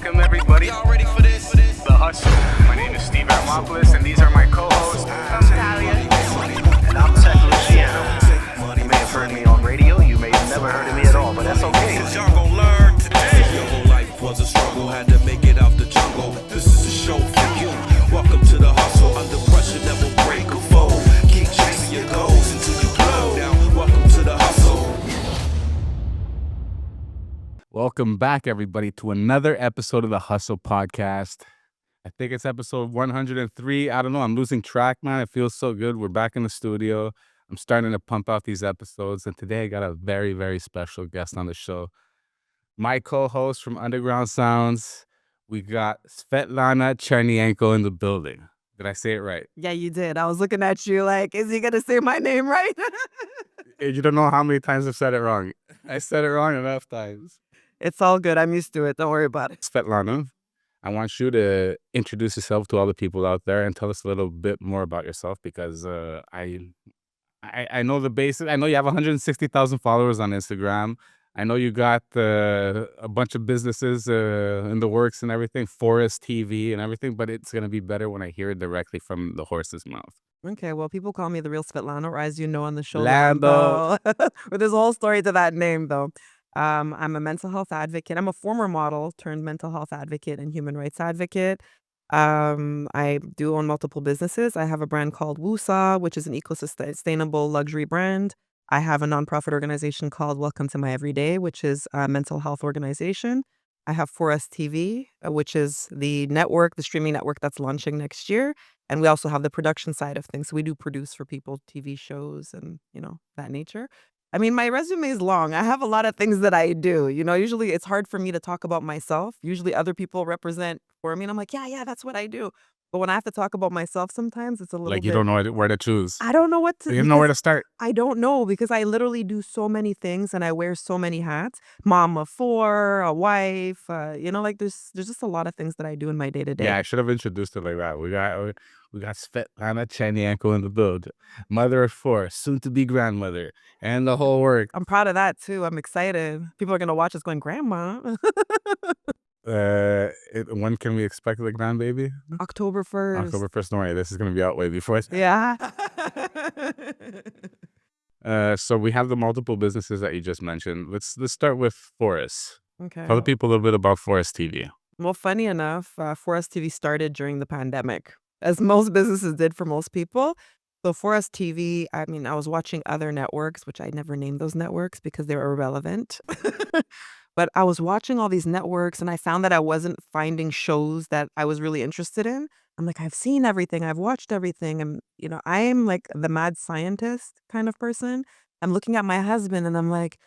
Welcome everybody. Y'all ready for this? The Hustle. My name is Steve Aramopoulos, and these are my co-hosts. I'm Talia. And I'm Svetlana. You may have heard me on radio, you may have never heard of me at all, but that's okay. Cause y'all gon' learn today. Your whole life was a struggle, had to make it out the jungle. This is a show for you. Welcome to the hustle, under pressure never break a fold. Keep chasing your goals until you blow. Now, welcome to the hustle. Welcome back, everybody, to another episode of the Hustle Podcast. I think it's episode 103. I don't know. I'm losing track, man. It feels so good. We're back in the studio. I'm starting to pump out these episodes. And today I got a very, very special guest on the show. My co-host from Underground Sounds. We got Svetlana Chernienko in the building. Did I say it right? Yeah, you did. I was looking at you like, is he going to say my name right? You don't know how many times I've said it wrong. I said it wrong enough times. It's all good. I'm used to it. Don't worry about it. Svetlana, I want you to introduce yourself to all the people out there and tell us a little bit more about yourself because I know the basics. I know you have 160,000 followers on Instagram. I know you got a bunch of businesses in the works and everything, Forustv and everything, but it's going to be better when I hear it directly from the horse's mouth. Okay, well, people call me the real Svetlana, or as you know on the show, Lambo. But there's a whole story to that name, though. I'm a mental health advocate. I'm a former model turned mental health advocate and human rights advocate. I do own multiple businesses. I have a brand called Wusa, which is an eco-sustainable luxury brand. I have a nonprofit organization called Welcome to My Everyday, which is a mental health organization. I have Forustv, which is the network, the streaming network that's launching next year. And we also have the production side of things. So we do produce for people, TV shows and, that nature. I mean, my resume is long. I have a lot of things that I do. Usually it's hard for me to talk about myself. Usually other people represent for me. And I'm like, yeah, that's what I do. But when I have to talk about myself, sometimes it's a little Like bit... you don't know where to choose. I don't know what to... You don't know where to start. I don't know because I literally do so many things and I wear so many hats. Mom of four, a wife, there's just a lot of things that I do in my day to day. Yeah, I should have introduced it like that. We got Svetlana Chernienko in the build, mother of four, soon to be grandmother, and the whole work. I'm proud of that too. I'm excited. People are gonna watch us going, Grandma. When can we expect the grandbaby? October 1st. October 1st. Don't worry, this is gonna be out way before. Yeah. So we have the multiple businesses that you just mentioned. Let's start with Forest. Okay. Tell the people a little bit about Forustv. Well, funny enough, Forustv started during the pandemic, as most businesses did for most people. So Forustv, I mean, I was watching other networks, which I never named those networks because they were irrelevant. But I was watching all these networks and I found that I wasn't finding shows that I was really interested in. I'm like, I've seen everything. I've watched everything. And, I am like the mad scientist kind of person. I'm looking at my husband and I'm like,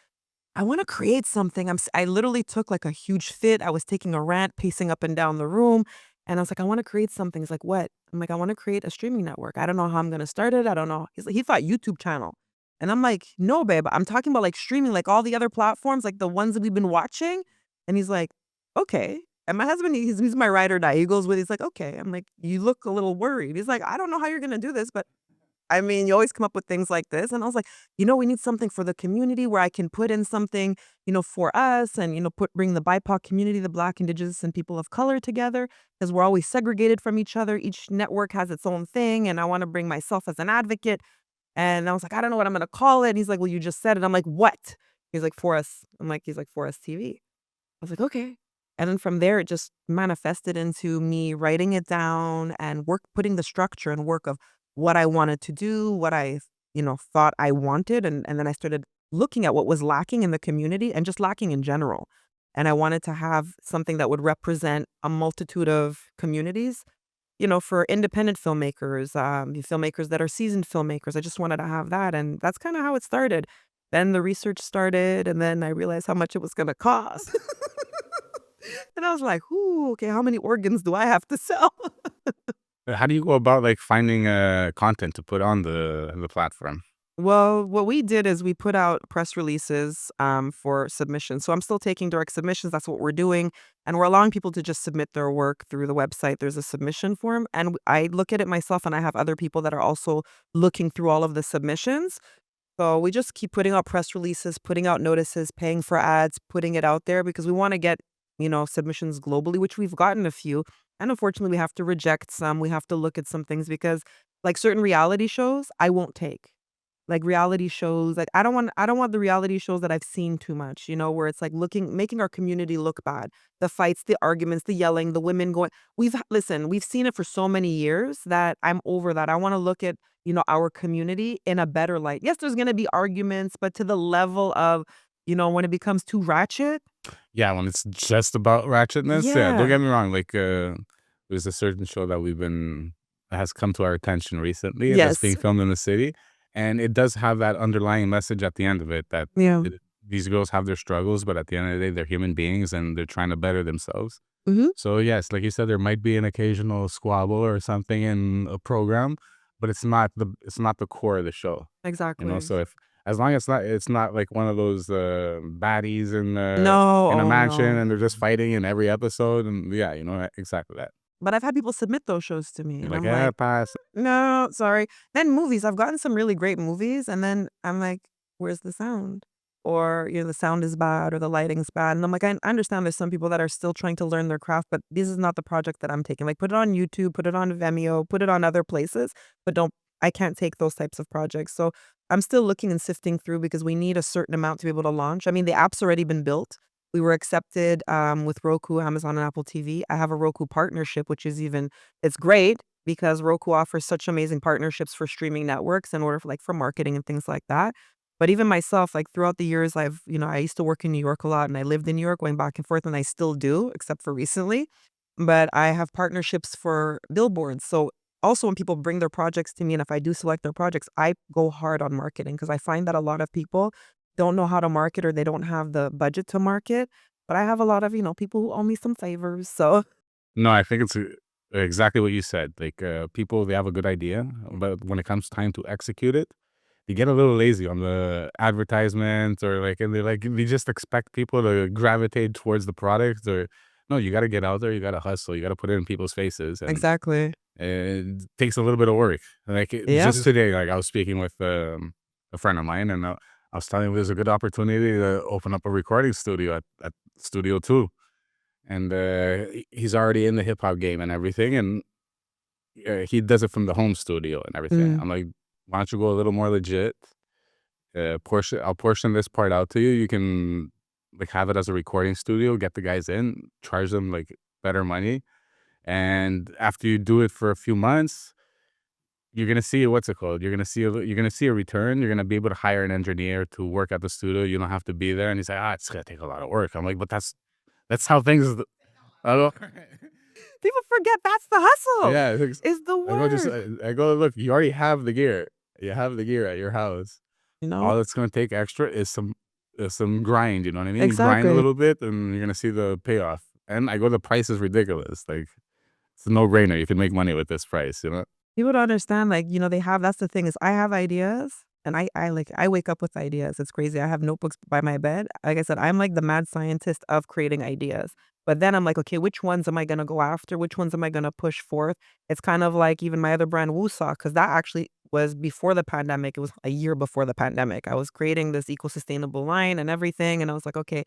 I want to create something. I literally took like a huge fit. I was taking a rant, pacing up and down the room. And I was like, I want to create something. He's like, what? I'm like, I want to create a streaming network. I don't know how I'm going to start it. I don't know. He's like, he thought YouTube channel. And I'm like, no, babe, I'm talking about like streaming, like all the other platforms, like the ones that we've been watching. And he's like, okay. And my husband, he's my ride or die. He goes with, he's like, okay. I'm like, you look a little worried. He's like, I don't know how you're going to do this, but I mean, you always come up with things like this. And I was like, we need something for the community where I can put in something, for us and, bring the BIPOC community, the Black, Indigenous, and people of color together because we're always segregated from each other. Each network has its own thing. And I want to bring myself as an advocate. And I was like, I don't know what I'm going to call it. And he's like, well, you just said it. I'm like, what? He's like, Forest. He's like, Forustv. I was like, okay. And then from there, it just manifested into me writing it down and putting the structure and work of what I wanted to do, what I, thought I wanted. And then I started looking at what was lacking in the community and just lacking in general. And I wanted to have something that would represent a multitude of communities, for independent filmmakers, filmmakers that are seasoned filmmakers. I just wanted to have that. And that's kind of how it started. Then the research started and then I realized how much it was going to cost. And I was like, ooh, okay, how many organs do I have to sell? How do you go about like finding content to put on the platform? Well, what we did is we put out press releases for submission. So I'm still taking direct submissions. That's what we're doing. And we're allowing people to just submit their work through the website. There's a submission form. And I look at it myself and I have other people that are also looking through all of the submissions. So we just keep putting out press releases, putting out notices, paying for ads, putting it out there because we want to get submissions globally, which we've gotten a few. And unfortunately, we have to reject some. We have to look at some things because like certain reality shows, I won't take. Like reality shows, like I don't want the reality shows that I've seen too much, where it's like making our community look bad. The fights, the arguments, the yelling, the women going. We've seen it for so many years that I'm over that. I want to look at, our community in a better light. Yes, there's gonna be arguments, but to the level of, when it becomes too ratchet. Yeah, when it's just about ratchetness, yeah, don't Yeah. get me wrong. Like, there's a certain show that has come to our attention recently that's Yes. being filmed in the city, and it does have that underlying message at the end of it that Yeah. these girls have their struggles, but at the end of the day, they're human beings and they're trying to better themselves. Hmm. So yes, like you said, there might be an occasional squabble or something in a program, but it's not the core of the show. Exactly. So if as long as it's not like one of those baddies No. in a Oh mansion no. and they're just fighting in every episode, and yeah, exactly that. But I've had people submit those shows to me, You're and like, I'm yeah, like, pass. no, sorry. Then movies, I've gotten some really great movies, and then I'm like, where's the sound? Or, the sound is bad or the lighting's bad. And I'm like, I understand there's some people that are still trying to learn their craft, but this is not the project that I'm taking. Like, put it on YouTube, put it on Vimeo, put it on other places, but I can't take those types of projects. So I'm still looking and sifting through because we need a certain amount to be able to launch. I mean, the app's already been built. We were accepted with Roku, Amazon, and Apple TV. I have a Roku partnership, which is it's great because Roku offers such amazing partnerships for streaming networks in order for marketing and things like that. But even myself, like throughout the years, I used to work in New York a lot and I lived in New York going back and forth and I still do, except for recently. But I have partnerships for billboards. So also when people bring their projects to me and if I do select their projects, I go hard on marketing because I find that a lot of people don't know how to market or they don't have the budget to market. But I have a lot of, people who owe me some favors. So No, I think it's exactly what you said. Like, people, they have a good idea, but when it comes time to execute it, they get a little lazy on the advertisements, or and they just expect people to gravitate towards the product. Or no, you got to get out there, you got to hustle, you got to put it in people's faces, and exactly. it takes a little bit of work. Yeah. Just today, like I was speaking with a friend of mine, and I was telling him there's a good opportunity to open up a recording studio at Studio 2. And he's already in the hip hop game and everything, and he does it from the home studio and everything. Mm. I'm like, why don't you go a little more legit? I'll portion this part out to you. You can have it as a recording studio, get the guys in, charge them better money, and after you do it for a few months, you're gonna see what's it called. You're gonna see a return. You're gonna be able to hire an engineer to work at the studio. You don't have to be there. And he's like, it's gonna take a lot of work. I'm like, but that's how things. I go, People forget that's the hustle. yeah, Is the work. I go, look, you already have the gear. You have the gear at your house. All it's gonna take extra is some grind. You know what I mean? You grind a Exactly. little bit, and you're gonna see the payoff. And I go, the price is ridiculous. Like, it's a no-brainer. You can make money with this price. People don't understand, that's the thing is I have ideas and I wake up with ideas. It's crazy. I have notebooks by my bed. Like I said, I'm like the mad scientist of creating ideas. But then I'm like, okay, which ones am I going to go after? Which ones am I going to push forth? It's kind of like even my other brand, Woosah, because that actually was before the pandemic. It was a year before the pandemic. I was creating this eco-sustainable line and everything. And I was like, okay.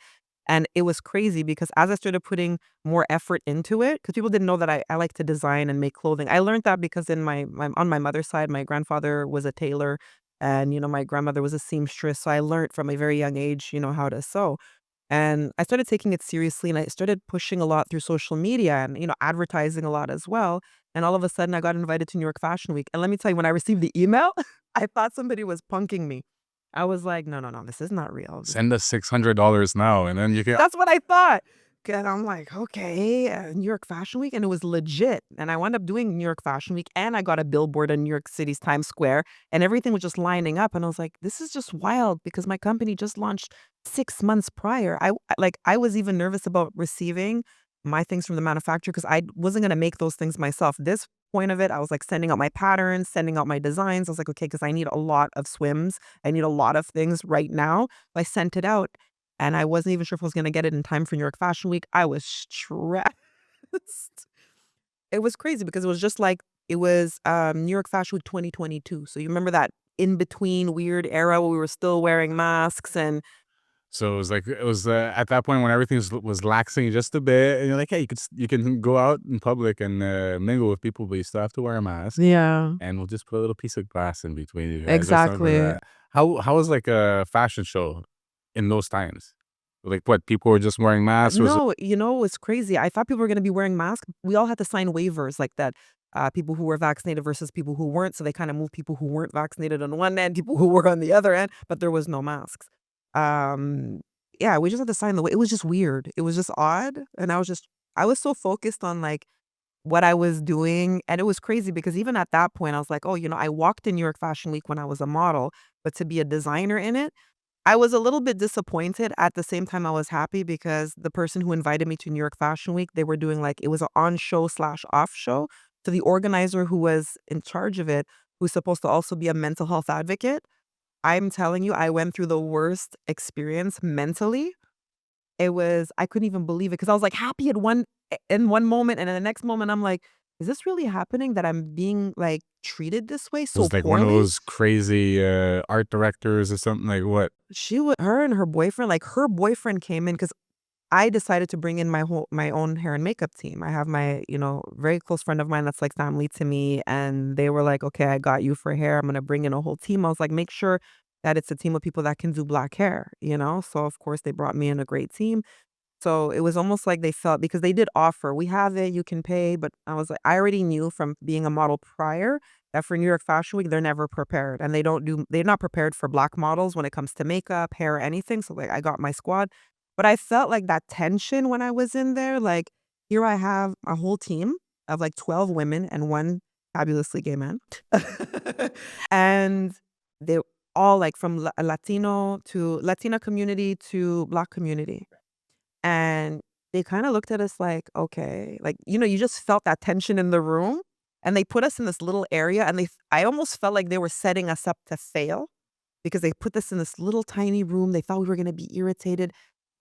And it was crazy because as I started putting more effort into it, because people didn't know that I like to design and make clothing. I learned that because on my mother's side, my grandfather was a tailor and, my grandmother was a seamstress. So I learned from a very young age, how to sew. And I started taking it seriously and I started pushing a lot through social media and, advertising a lot as well. And all of a sudden I got invited to New York Fashion Week. And let me tell you, when I received the email, I thought somebody was punking me. I was like, no, no, no, this is not real. Send us $600 now, and then you can. That's what I thought. And I'm like, okay, New York Fashion Week. And it was legit. And I wound up doing New York Fashion Week and I got a billboard in New York City's Times Square and everything was just lining up. And I was like, this is just wild because my company just launched 6 months prior. I was even nervous about receiving my things from the manufacturer because I wasn't going to make those things myself. This point of it, I was like sending out my patterns, sending out my designs. I was like, okay, because I need a lot of swims. I need a lot of things right now. So I sent it out. And I wasn't even sure if I was going to get it in time for New York Fashion Week. I was stressed. It was crazy because it was just like, it was New York Fashion Week 2022. So you remember that in between weird era where we were still wearing masks and So it was at that point when everything was laxing just a bit, and you're like, hey, you can go out in public and mingle with people, but you still have to wear a mask, Yeah, and we'll just put a little piece of glass in between you guys or something like exactly. that. How was like a fashion show in those times? Like what people were just wearing masks? Was it No, it's crazy. I thought people were gonna be wearing masks. We all had to sign waivers like that. People who were vaccinated versus people who weren't. So they kind of moved people who weren't vaccinated on one end, people who were on the other end, but there was no masks. Um, yeah, we just had to sign the way. It was just weird. It was just odd. And I was so focused on like what I was doing. And it was crazy because even at that point, I was like, oh, I walked in New York Fashion Week when I was a model, but to be a designer in it, I was a little bit disappointed. At the same time, I was happy because the person who invited me to New York Fashion Week, they were doing like it was an on show slash off show. So the organizer who was in charge of it, who's supposed to also be a mental health advocate, I'm telling you, I went through the worst experience mentally. I couldn't even believe it because I was like happy in one moment, and in the next moment, I'm like, is this really happening that I'm being like treated this way so was like one of poorly? those crazy art directors or something like what? Her and her boyfriend, like her boyfriend came in because I decided to bring in my own hair and makeup team. I have my, very close friend of mine that's like family to me, and they were like, "Okay, I got you for hair. I'm gonna bring in a whole team." I was like, "Make sure that it's a team of people that can do black hair." So of course they brought me in a great team. So it was almost like they felt because they did offer, "We have it, you can pay," but I was like I already knew from being a model prior that for New York Fashion Week, they're never prepared, and they're not prepared for black models when it comes to makeup, hair, anything, so, like, I got my squad. But I felt like that tension when I was in there, like, here I have a whole team of, like, 12 women and 1 fabulously gay man. And they all, like, from Latina community to Black community. And they kinda looked at us like, "Okay." Like, you just felt that tension in the room, and they put us in this little area, and I almost felt like they were setting us up to fail because they put us in this little tiny room. They thought we were gonna be irritated.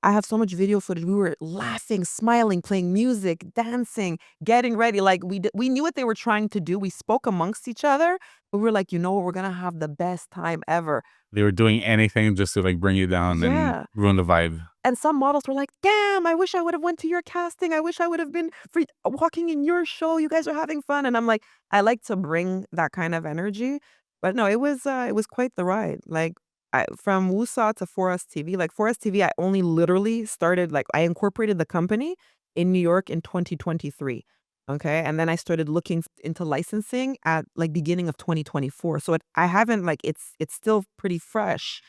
I have so much video footage. We were laughing, smiling, playing music, dancing, getting ready. Like, we knew what they were trying to do. We spoke amongst each other, but we were like, "You know what? We're gonna have the best time ever." They were doing anything just to like bring you down and Yeah. ruin the vibe. And some models were like, "Damn, I wish I would have went to your casting. I wish I would have been walking in your show. You guys are having fun." And I'm like, I like to bring that kind of energy. But no, it was quite the ride. Like from Wusa to Forest TV, like Forest TV, I only literally started like I incorporated the company in New York in 2023. Okay. And then I started looking into licensing at like beginning of 2024. So I haven't like it's still pretty fresh.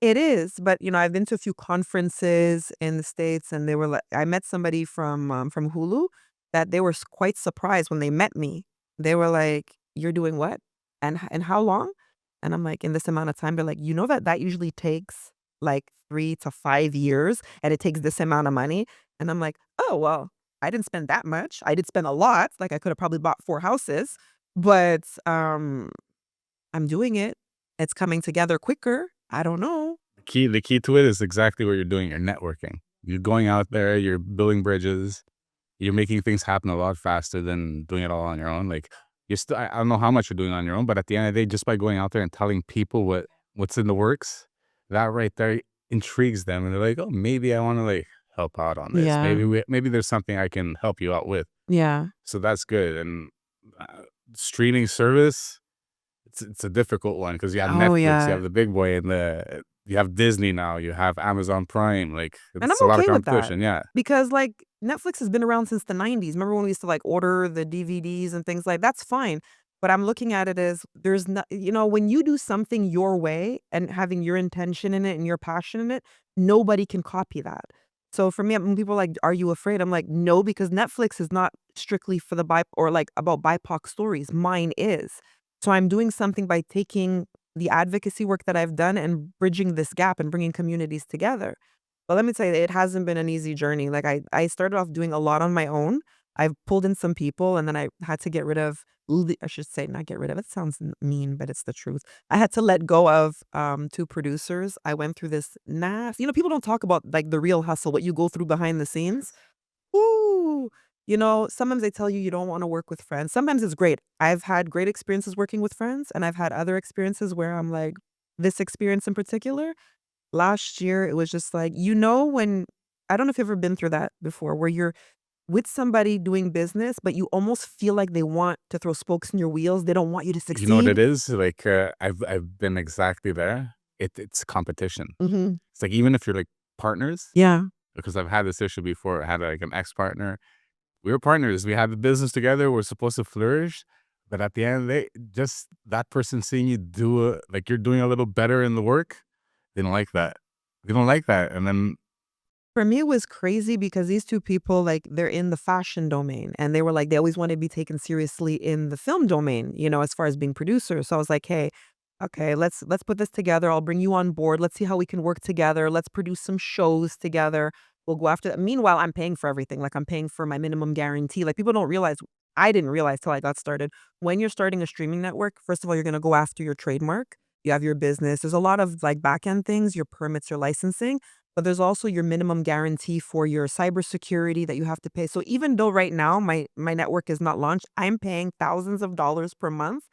It is, but, I've been to a few conferences in the States, and they were like I met somebody from Hulu that they were quite surprised when they met me. They were like, "You're doing what? And how long?" And I'm like, "In this amount of time." They're like, "You know that usually takes, like, 3 to 5 years, and it takes this amount of money?" And I'm like, "Oh, well, I didn't spend that much. I did spend a lot, like, I could have probably bought 4 houses, but, I'm doing it. It's coming together quicker. I don't know." The key to it is exactly what you're doing. You're networking. You're going out there, you're building bridges, you're making things happen a lot faster than doing it all on your own. Like you're still I don't know how much you're doing on your own, but at the end of the day, just by going out there and telling people what's in the works, that right there intrigues them and they're like, oh, maybe I want to like help out on this. Yeah. Maybe there's something I can help you out with. Yeah. So that's good. And streaming service, it's a difficult one because you have Oh, Netflix, you yeah. have the big boy, and you have Disney now, you have Amazon Prime. Like And I'm it's a lot of okay with that competition. Yeah, because, like, Netflix has been around since the '90s. Remember when we used to, like, order the DVDs and things like that's fine, but I'm looking at it as there's not when you do something your way and having your intention in it and your passion in it, nobody can copy that. So for me, when people are like, "Are you afraid?" I'm like, "No," because Netflix is not strictly for the or, like, about BIPOC stories. Mine is. So I'm doing something by taking the advocacy work that I've done and bridging this gap and bringing communities together. But let me tell you, it hasn't been an easy journey. Like I started off doing a lot on my own. I've pulled in some people and then I had to get rid of, I should say not get rid of, it sounds mean, but it's the truth. I had to let go of 2 producers. I went through this people don't talk about like the real hustle, what you go through behind the scenes. Ooh, sometimes they tell you you don't wanna work with friends. Sometimes it's great. I've had great experiences working with friends, and I've had other experiences where I'm like, this experience in particular, last year, it was just like, when I don't know if you've ever been through that before, where you're with somebody doing business, but you almost feel like they want to throw spokes in your wheels. They don't want you to You know what it succeed. is? Like, I've been exactly there. It's competition. Hmm. It's like, even if you're like partners, Yeah. because I've had this issue before. I had like an ex-partner. We were partners. We had the business together. We're supposed to flourish. But at the end of the day, just that person seeing you like you're doing a little better in the work, they don't like that. They don't like that. And then, For me, it was crazy because these two people, like, they're in the fashion domain, and they were like, they always want to be taken seriously in the film domain, as far as being producers. So I was like, hey, okay, let's put this together. I'll bring you on board. Let's see how we can work together. Let's produce some shows together. We'll go after that. Meanwhile, I'm paying for everything. Like, I'm paying for my minimum guarantee. Like, people don't realize, I didn't realize till I got started. When you're starting a streaming network, first of all, you're going to go after your trademark. You have your business. There's a lot of like back end things, your permits, your licensing. But there's also your minimum guarantee for your cybersecurity that you have to pay. So even though right now my network is not launched, I'm paying thousands of dollars per month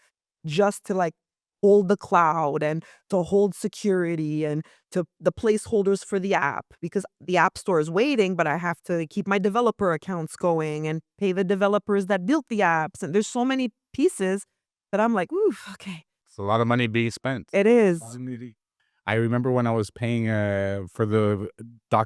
just to like hold the cloud and to hold security and to the placeholders for the app, because the app store is waiting, but I have to keep my developer accounts going and pay the developers that built the apps. And there's so many pieces that I'm like, ooh, okay, it's a lot of money being spent. it is. I remember when I was paying for the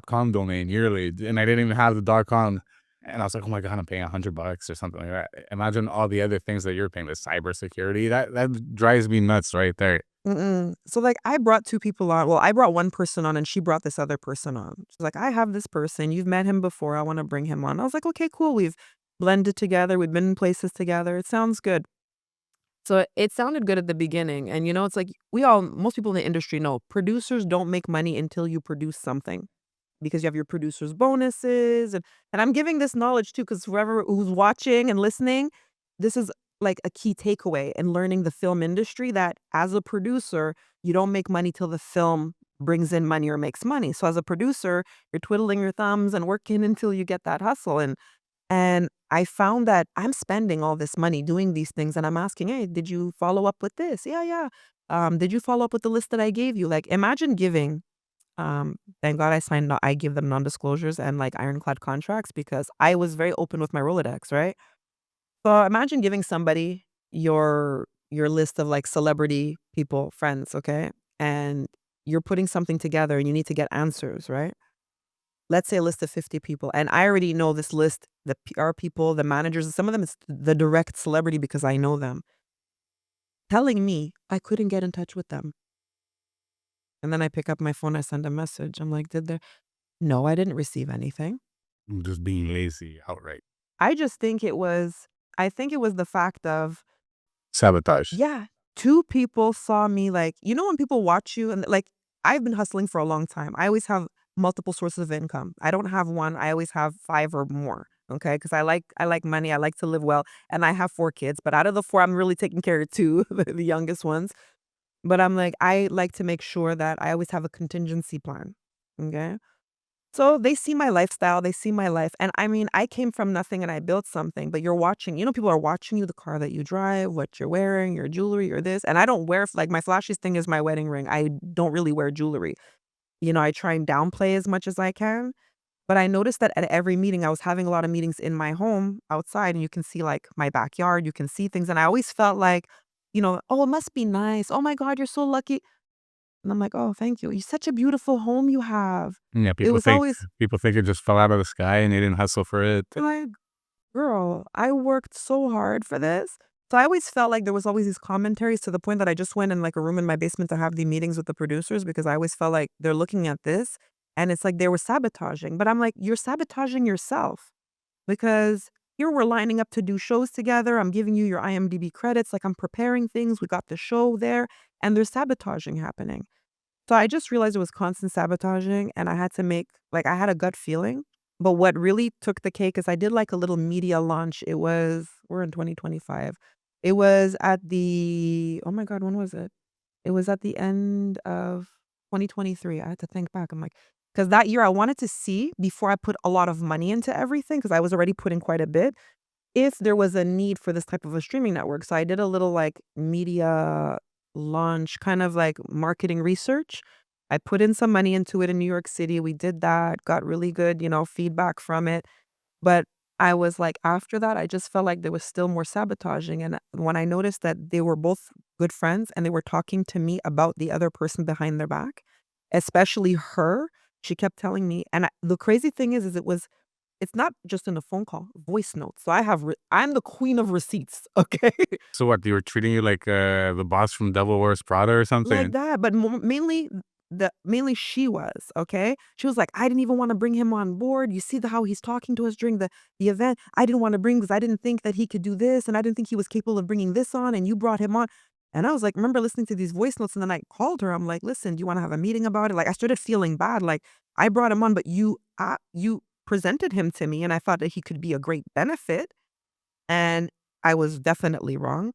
.com domain yearly, and I didn't even have the .com, and I was like, "Oh my god, I'm paying $100 or something like that." Imagine all the other things that you're paying, the cybersecurity. That drives me nuts right there. Mm-mm. So like I brought two people on. Well, I brought one person on and she brought this other person on. She's like, I have this person. You've met him before. I want to bring him on. I was like, okay, cool. We've blended together. We've been in places together. It sounds good. So it sounded good at the beginning. And it's like most people in the industry know producers don't make money until you produce something, because you have your producers bonuses. And I'm giving this knowledge too, because whoever who's watching and listening, this is like a key takeaway in learning the film industry, that as a producer, you don't make money till the film brings in money or makes money. So as a producer, you're twiddling your thumbs and working until you get that hustle. And I found that I'm spending all this money doing these things, and I'm asking, hey, did you follow up with this? Yeah, yeah. Did you follow up with the list that I gave you? Like, imagine giving thank God I give them non-disclosures and like ironclad contracts, because I was very open with my Rolodex, right? So imagine giving somebody your list of like celebrity people, friends, okay? And you're putting something together and you need to get answers, right? Let's say a list of 50 people. And I already know this list, the PR people, the managers, and some of them it's the direct celebrity because I know them. Telling me I couldn't get in touch with them. And then I pick up my phone, I send a message. I'm like, no, I didn't receive anything. I'm just being lazy outright. I just think I think it was the fact of, Sabotage. yeah, two people saw me like, when people watch you and like, I've been hustling for a long time. I always have multiple sources of income. I don't have one. I always have five or more. Okay. Cause I like money. I like to live well. And I have four kids, but out of the four, I'm really taking care of two, the youngest ones. But I'm like, I like to make sure that I always have a contingency plan. Okay. So they see my lifestyle, they see my life. And I mean, I came from nothing and I built something, but you're watching, people are watching you, the car that you drive, what you're wearing, your jewelry, or this. And I don't wear, like, my flashiest thing is my wedding ring. I don't really wear jewelry. I try and downplay as much as I can. But I noticed that at every meeting, I was having a lot of meetings in my home outside, and you can see like my backyard, you can see things. And I always felt like, oh, it must be nice. Oh my God, you're so lucky. And I'm like, oh, thank you. You're such a beautiful home you have. Yeah, It was always people think it just fell out of the sky and they didn't hustle for it. like, girl, I worked so hard for this. So I always felt like there was always these commentaries, to the point that I just went in like a room in my basement to have the meetings with the producers, because I always felt like they're looking at this and it's like they were sabotaging. But I'm like, you're sabotaging yourself, because here we're lining up to do shows together. I'm giving you your IMDb credits. Like, I'm preparing things. We got the show there, and there's sabotaging happening. So I just realized it was constant sabotaging, and I had to I had a gut feeling. But what really took the cake is I did like a little media launch. We're in 2025. It was oh my God, when was it? It was at the end of 2023. I had to think back. I'm like, because that year I wanted to see, before I put a lot of money into everything, because I was already putting quite a bit, if there was a need for this type of a streaming network. So I did a little like media launch, kind of like marketing research. I put in some money into it in New York City. We did that, got really good, feedback from it. But I was like, after that, I just felt like there was still more sabotaging. And when I noticed that they were both good friends and they were talking to me about the other person behind their back, especially her, she kept telling me. And the crazy thing is it's not just in a phone call, voice notes. So I'm the queen of receipts. Okay. So what, they were treating you like the boss from Devil Wears Prada or Like something? that, but mainly she was, okay? She was like, "I didn't even wanna bring him on board. You see how he's talking to us during the event? I didn't wanna bring because I didn't think that he could do this, and I didn't think he was capable of bringing this on, and you brought him on." And I was like, remember listening to these voice notes, and then I called her. I'm like, "Listen, do you wanna have a meeting about it?" Like, I started feeling bad, like, I brought him on, but you presented him to me, and I thought that he could be a great benefit, and I was definitely wrong.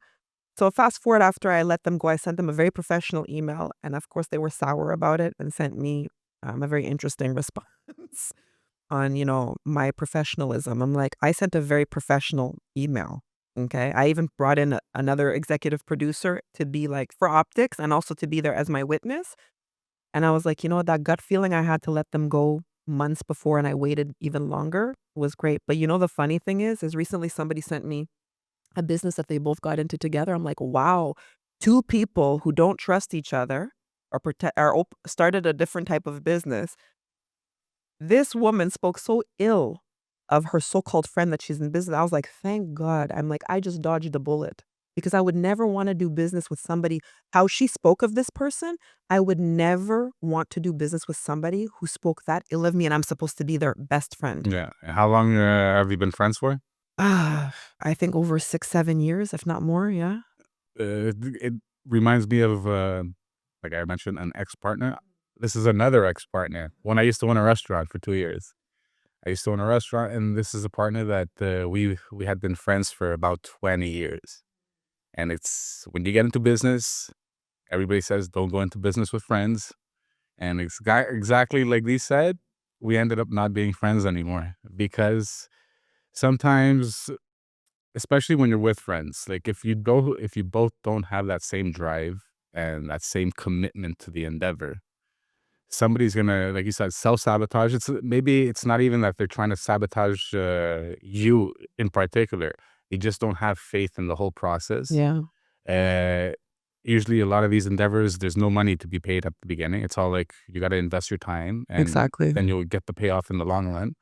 So fast forward after I let them go, I sent them a very professional email, and of course they were sour about it and sent me a very interesting response on my professionalism. I'm like, I sent a very professional email. Okay, I even brought in another executive producer to be like for optics and also to be there as my witness. And I was like, that gut feeling I had to let them go months before, and I waited even longer was great. But the funny thing is recently somebody sent me a business that they both got into together. I'm like, wow, two people who don't trust each other started a different type of business. This woman spoke so ill of her so-called friend that she's in business. I was like, thank God. I'm like, I just dodged a bullet because I would never want to do business with somebody. How she spoke of this person, I would never want to do business with somebody who spoke that ill of me, and I'm supposed to be their best friend. Yeah. How long have you been friends for? I think over 6, 7 years, if not more. Yeah. It reminds me of, like I mentioned, an ex-partner. This is another ex-partner. When I used to own a restaurant for 2 years. I used to own a restaurant, and this is a partner that we had been friends for about 20 years. And it's when you get into business, everybody says don't go into business with friends. And it's exactly like they said, we ended up not being friends anymore because sometimes, especially when you're with friends, like if you both don't have that same drive and that same commitment to the endeavor, somebody's gonna, like you said, self-sabotage. Maybe it's not even that they're trying to sabotage you in particular. They just don't have faith in the whole process. Yeah. Uh, Usually a lot of these endeavors, there's no money to be paid at the beginning. It's all like you got to invest your time and Exactly. then you'll get the payoff in the long run.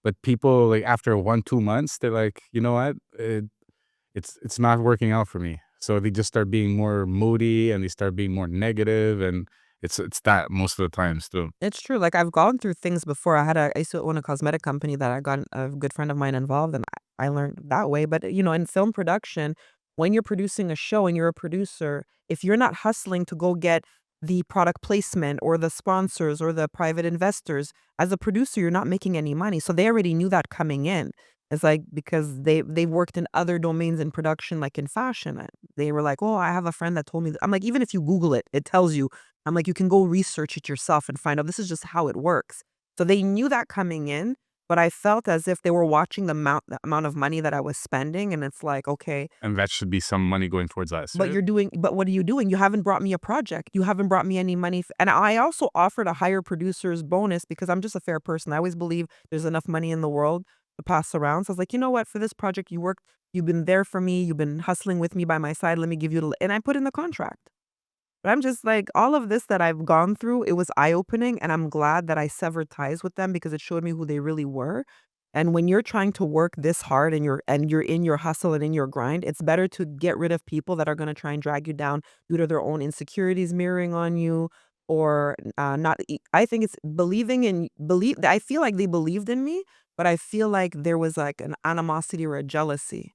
But people, like after 1-2 months, they're like, you know what? It's not working out for me. So they just start being more moody and they start being more negative, and it's that most of the times too. It's true. Like I've gone through things before. I used to own a cosmetic company that I got a good friend of mine involved, and I learned that way. But in film production, when you're producing a show and you're a producer, if you're not hustling to go get the product placement or the sponsors or the private investors, as a producer, you're not making any money. So they already knew that coming in. It's like because they've worked in other domains in production, like in fashion. They were like, "Oh, I have a friend that told me." I'm like, even if you Google it, it tells you. I'm like, you can go research it yourself and find out this is just how it works. So they knew that coming in, but I felt as if they were watching the amount of money that I was spending, and it's like, okay, And that should be some money going towards us, right? but what are you doing? You haven't brought me a project. You haven't brought me any money. And I also offered a higher producer's bonus because I'm just a fair person. I always believe there's enough money in the world to pass around. So I was like, you know what? For this project, you've been there for me. You've been hustling with me by my side. Let me give you, and I put in the contract. But I'm just like, all of this that I've gone through, it was eye-opening, and I'm glad that I severed ties with them because it showed me who they really were. And when you're trying to work this hard and you're in your hustle and in your grind, it's better to get rid of people that are going to try and drag you down due to their own insecurities mirroring on you or not. I think it's believe. I feel like they believed in me, but I feel like there was like an animosity or a jealousy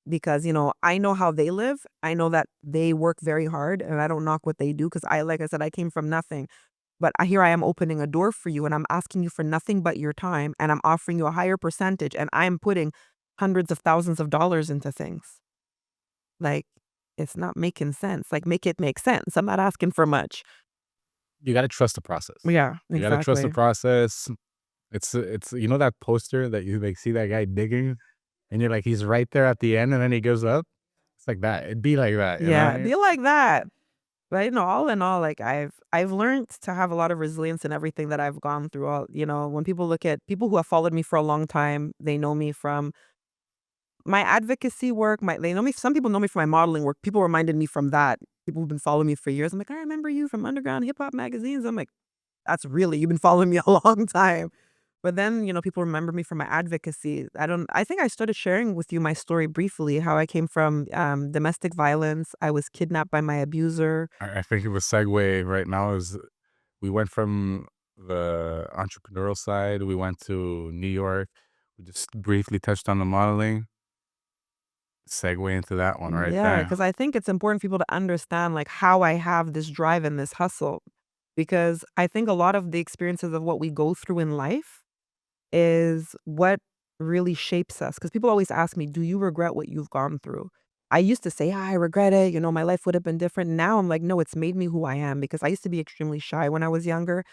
because I know how they live. I know that they work very hard, and I don't knock what they do because like I said, I came from nothing. But here I am opening a door for you, and I'm asking you for nothing but your time, and I'm offering you a higher percentage, and I'm putting hundreds of thousands of dollars into things. Like, it's not making sense. Like, make it make sense. I'm not asking for much. You got to trust the process. Yeah, You got to trust the exactly. process. It's that poster that you like see that guy digging, and you're like, he's right there at the end, and then he goes up. It's like that. It'd be like that, you know what Yeah, I mean? be like that. But all in all, like I've learned to have a lot of resilience in everything that I've gone through. When people look at people who have followed me for a long time, they know me from my advocacy work. They know me. Some people know me from my modeling work. People reminded me from that. People who've been following me for years. I'm like, I remember you from underground hip hop magazines. I'm like, that's really you've been following me a long time. But then, people remember me from my advocacy. I think I started sharing with you my story briefly, how I came from domestic violence. I was kidnapped by my abuser. I think the segue right now is we went from the entrepreneurial side, we went to New York, we just briefly touched on the modeling. Segue into that one right Yeah, there. because I think it's important for people to understand like how I have this drive and this hustle. Because I think a lot of the experiences of what we go through in life is what really shapes us. Because people always ask me, do you regret what you've gone through? I used to say, I regret it. My life would have been different. Now I'm like, no, it's made me who I am because I used to be extremely shy when I was younger.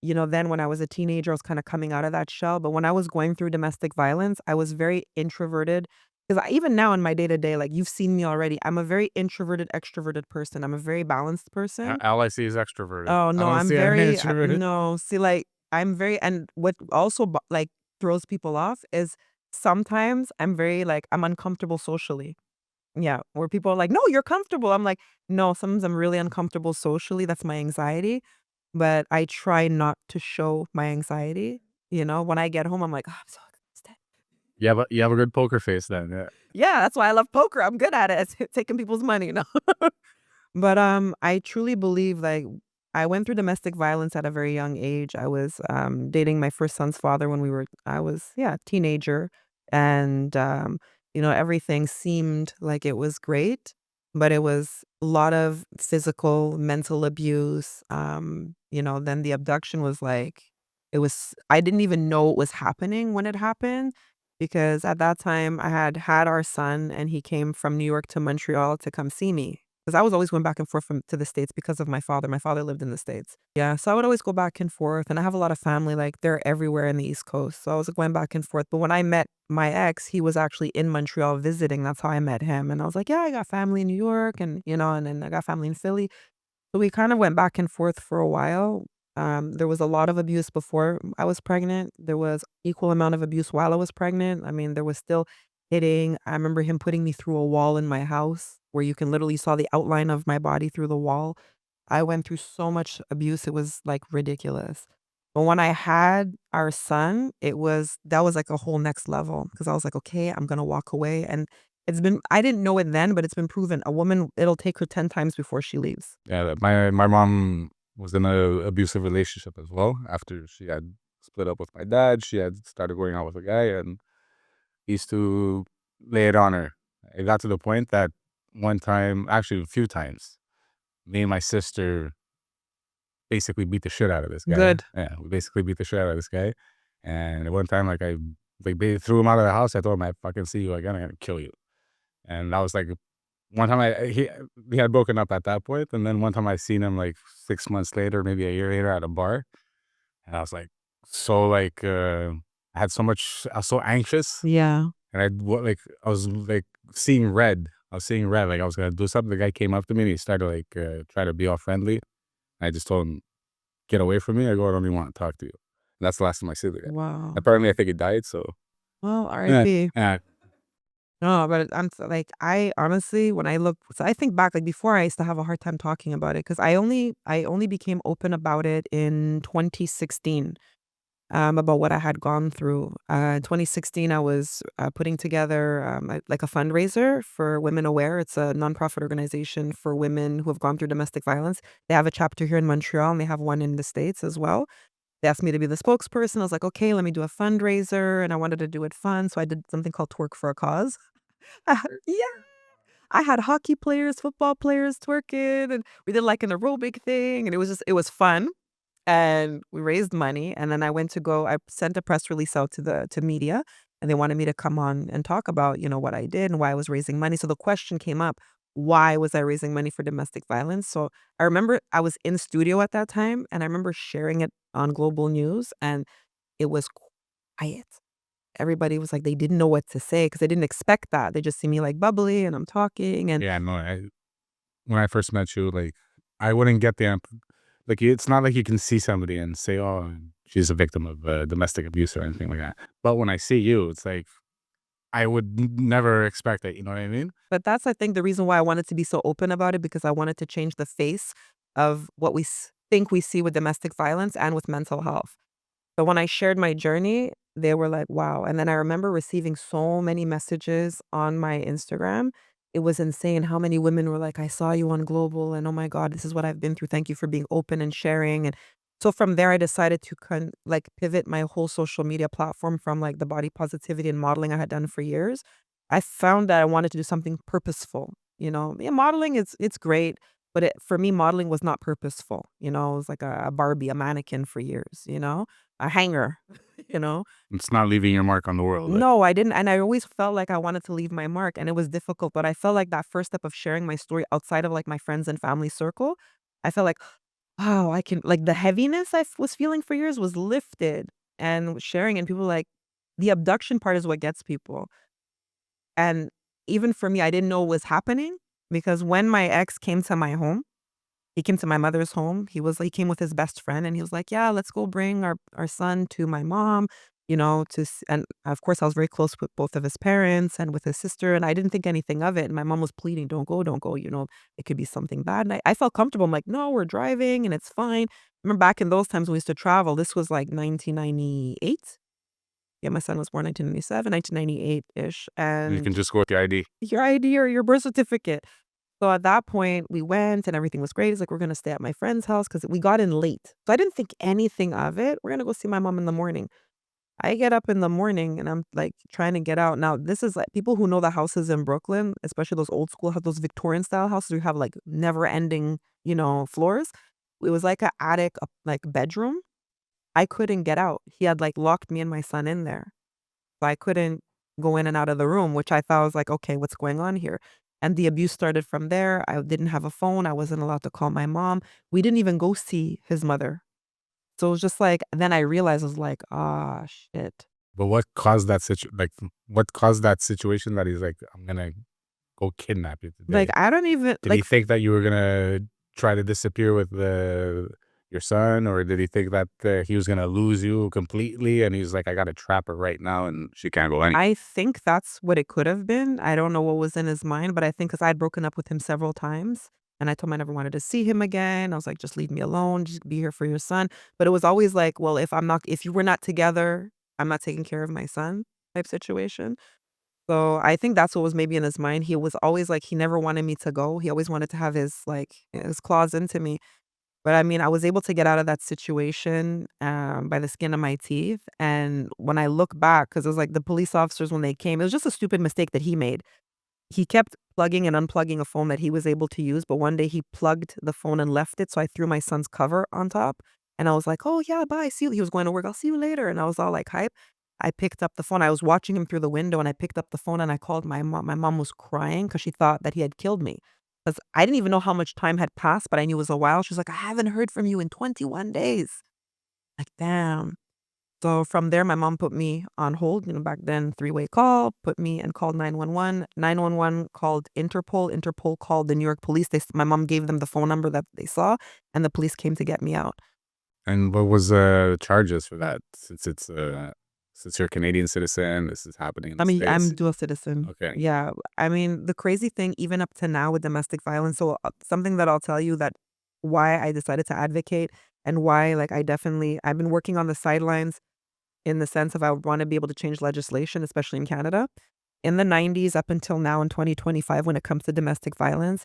Then when I was a teenager, I was kind of coming out of that shell. But when I was going through domestic violence, I was very introverted. Because even now in my day to day, like you've seen me already, I'm a very introverted, extroverted person. I'm a very balanced person. All I see is extroverted. Oh, I no, don't I'm see any very introverted. no, see, like, I'm very and what also like throws people off is sometimes I'm very like I'm uncomfortable socially. Yeah, where people are like, "No, you're comfortable." I'm like, "No, sometimes I'm really uncomfortable socially. That's my anxiety." But I try not to show my anxiety. When I get home, I'm like, "Oh, I'm so exhausted." Yeah, but you have a good poker face then. Yeah. Yeah, that's why I love poker. I'm good at it. It's taking people's money, But I truly believe like I went through domestic violence at a very young age. I was dating my first son's father when I was teenager, and everything seemed like it was great, but it was a lot of physical, mental abuse. Then the abduction was like it was. I didn't even know it was happening when it happened. Because at that time I had our son and he came from New York to Montreal to come see me. 'Cause I was always going back and forth to the States because of my father. My father lived in the States. Yeah, so I would always go back and forth, and I have a lot of family, like, they're everywhere in the East Coast, so I was going back and forth, but when I met my ex, he was actually in Montreal visiting, that's how I met him, and I was like, "Yeah, I got family in New York, and, and then I got family in Philly." So we kind of went back and forth for a while. There was a lot of abuse before I was pregnant. There was equal amount of abuse while I was pregnant. I mean, there was still hitting. I remember him putting me through a wall in my house where you can literally saw the outline of my body through the wall. I went through so much abuse. It was like ridiculous. But when I had our son, that was like a whole next level because I was like, okay, I'm gonna walk away. And I didn't know it then, but it's been proven a woman, it'll take her 10 times before she leaves. Yeah, my mom was in a abusive relationship as well. After she had split up with my dad, she had started going out with a guy, and he used to lay it on her. It got to the point that one time, actually a few times, me and my sister basically beat the shit out of this guy. Good. Yeah, we basically beat the shit out of this guy. And at one time, like they threw him out of the house. I told him, "I fucking see you again, I'm gonna kill you." And that was like one time we had broken up at that point, and then one time I seen him like 6 months later, maybe a year later at a bar, and I was like so like I had so much, I was so anxious, Yeah. and I was like seeing red. I was seeing red, like I was gonna do something. The guy came up to me and he started like trying to be all friendly. I just told him, "Get away from me." I go, "I don't even want to talk to you." And that's the last time I see the guy. Wow. Apparently, I think he died. So Well, yeah, RIP. yeah, No, but like I honestly, when I look, so I think back, like before, I used to have a hard time talking about it because I only became open about it in 2016. About what I had gone through. In 2016, I was putting together like a fundraiser for Women Aware. It's a nonprofit organization for women who have gone through domestic violence. They have a chapter here in Montreal and they have one in the States as well. They asked me to be the spokesperson. I was like, okay, let me do a fundraiser. And I wanted to do it fun. So I did something called Twerk for a Cause. Yeah. I had hockey players, football players twerking, and we did like an aerobic thing. And it was fun and we raised money, and then I sent a press release out to media, and they wanted me to come on and talk about, what I did and why I was raising money. So the question came up, why was I raising money for domestic violence? So I remember I was in studio at that time, and I remember sharing it on Global News, and it was quiet. Everybody was like, they didn't know what to say because they didn't expect that. They just see me like bubbly and I'm talking and yeah. No, when I first met you, like I wouldn't get the like. It's not like you can see somebody and say, "Oh, she's a victim of domestic abuse" or anything like that. But when I see you, it's like I would never expect it. You know what I mean? But that's, I think, the reason why I wanted to be so open about it, because I wanted to change the face of what we think we see with domestic violence and with mental health. But when I shared my journey, they were like, wow. And then I remember receiving so many messages on my Instagram. It was insane how many women were like, I saw you on Global and oh my God, this is what I've been through. Thank you for being open and sharing. And so from there, I decided to like pivot my whole social media platform from like the body positivity and modeling I had done for years. I found that I wanted to do something purposeful. Yeah, modeling it's great, but for me, modeling was not purposeful. It was like a Barbie, a mannequin for years. A hanger, you know? It's not leaving your mark on the world. No, I didn't. And I always felt like I wanted to leave my mark and it was difficult. But I felt like that first step of sharing my story outside of like my friends and family circle, I felt like, wow, I can, like the heaviness was feeling for years was lifted and sharing. And people were like, the abduction part is what gets people. And even for me, I didn't know what was happening because when my ex came to my home, he came to my mother's home. He came with his best friend and he was like, "Yeah, let's go bring our son to my mom." And of course I was very close with both of his parents and with his sister and I didn't think anything of it. And my mom was pleading, "Don't go, don't go, it could be something bad." And I felt comfortable. I'm like, "No, we're driving and it's fine." Remember back in those times when we used to travel, this was like 1998. Yeah, my son was born 1997, 1998-ish. You And can just go with your ID. your ID or your birth certificate. So at that point, we went and everything was great. He's like, we're going to stay at my friend's house because we got in late. So I didn't think anything of it. We're going to go see my mom in the morning. I get up in the morning and I'm like trying to get out. Now, this is like people who know the houses in Brooklyn, especially those old school, those Victorian style houses where you have like never ending, floors. It was like an attic, like bedroom. I couldn't get out. He had like locked me and my son in there. So I couldn't go in and out of the room, which I thought was like, okay, what's going on here? And the abuse started from there. I didn't have a phone. I wasn't allowed to call my mom. We didn't even go see his mother. So it was just like, then I realized I was like, ah, shit. But what caused that what caused that situation that he's like, I'm gonna go kidnap you today? Like, I don't even, Did he like, think that you were gonna try to disappear with your son, or did he think that he was gonna lose you completely? And he's like, I gotta trap her right now, and she can't go anywhere. I think that's what it could have been. I don't know what was in his mind, but I think because I had broken up with him several times and I told him I never wanted to see him again. I was like, just leave me alone, just be here for your son. But it was always like, well, if you were not together, I'm not taking care of my son type situation. So I think that's what was maybe in his mind. He was always like, he never wanted me to go. He always wanted to have his claws into me. But I mean, I was able to get out of that situation by the skin of my teeth. And when I look back, because it was like the police officers, when they came, it was just a stupid mistake that he made. He kept plugging and unplugging a phone that he was able to use. But one day he plugged the phone and left it. So I threw my son's cover on top. And I was like, oh, yeah, bye. See you. He was going to work. I'll see you later. And I was all like hype. I picked up the phone. I was watching him through the window and I picked up the phone and I called my mom. My mom was crying because she thought that he had killed me. Because I didn't even know how much time had passed, but I knew it was a while. She was like, I haven't heard from you in 21 days. Like, damn. So from there, my mom put me on hold. Back then, three-way call, put me and called 911. 911 called Interpol. Interpol called the New York police. My mom gave them the phone number that they saw, and the police came to get me out. And what was charges for that? Since you're a Canadian citizen, this is happening in the States. I'm dual citizen. Okay. Yeah. I mean, the crazy thing, even up to now with domestic violence, so something that I'll tell you that why I decided to advocate and why, like, I've been working on the sidelines in the sense of I want to be able to change legislation, especially in Canada. In the 90s up until now in 2025, when it comes to domestic violence,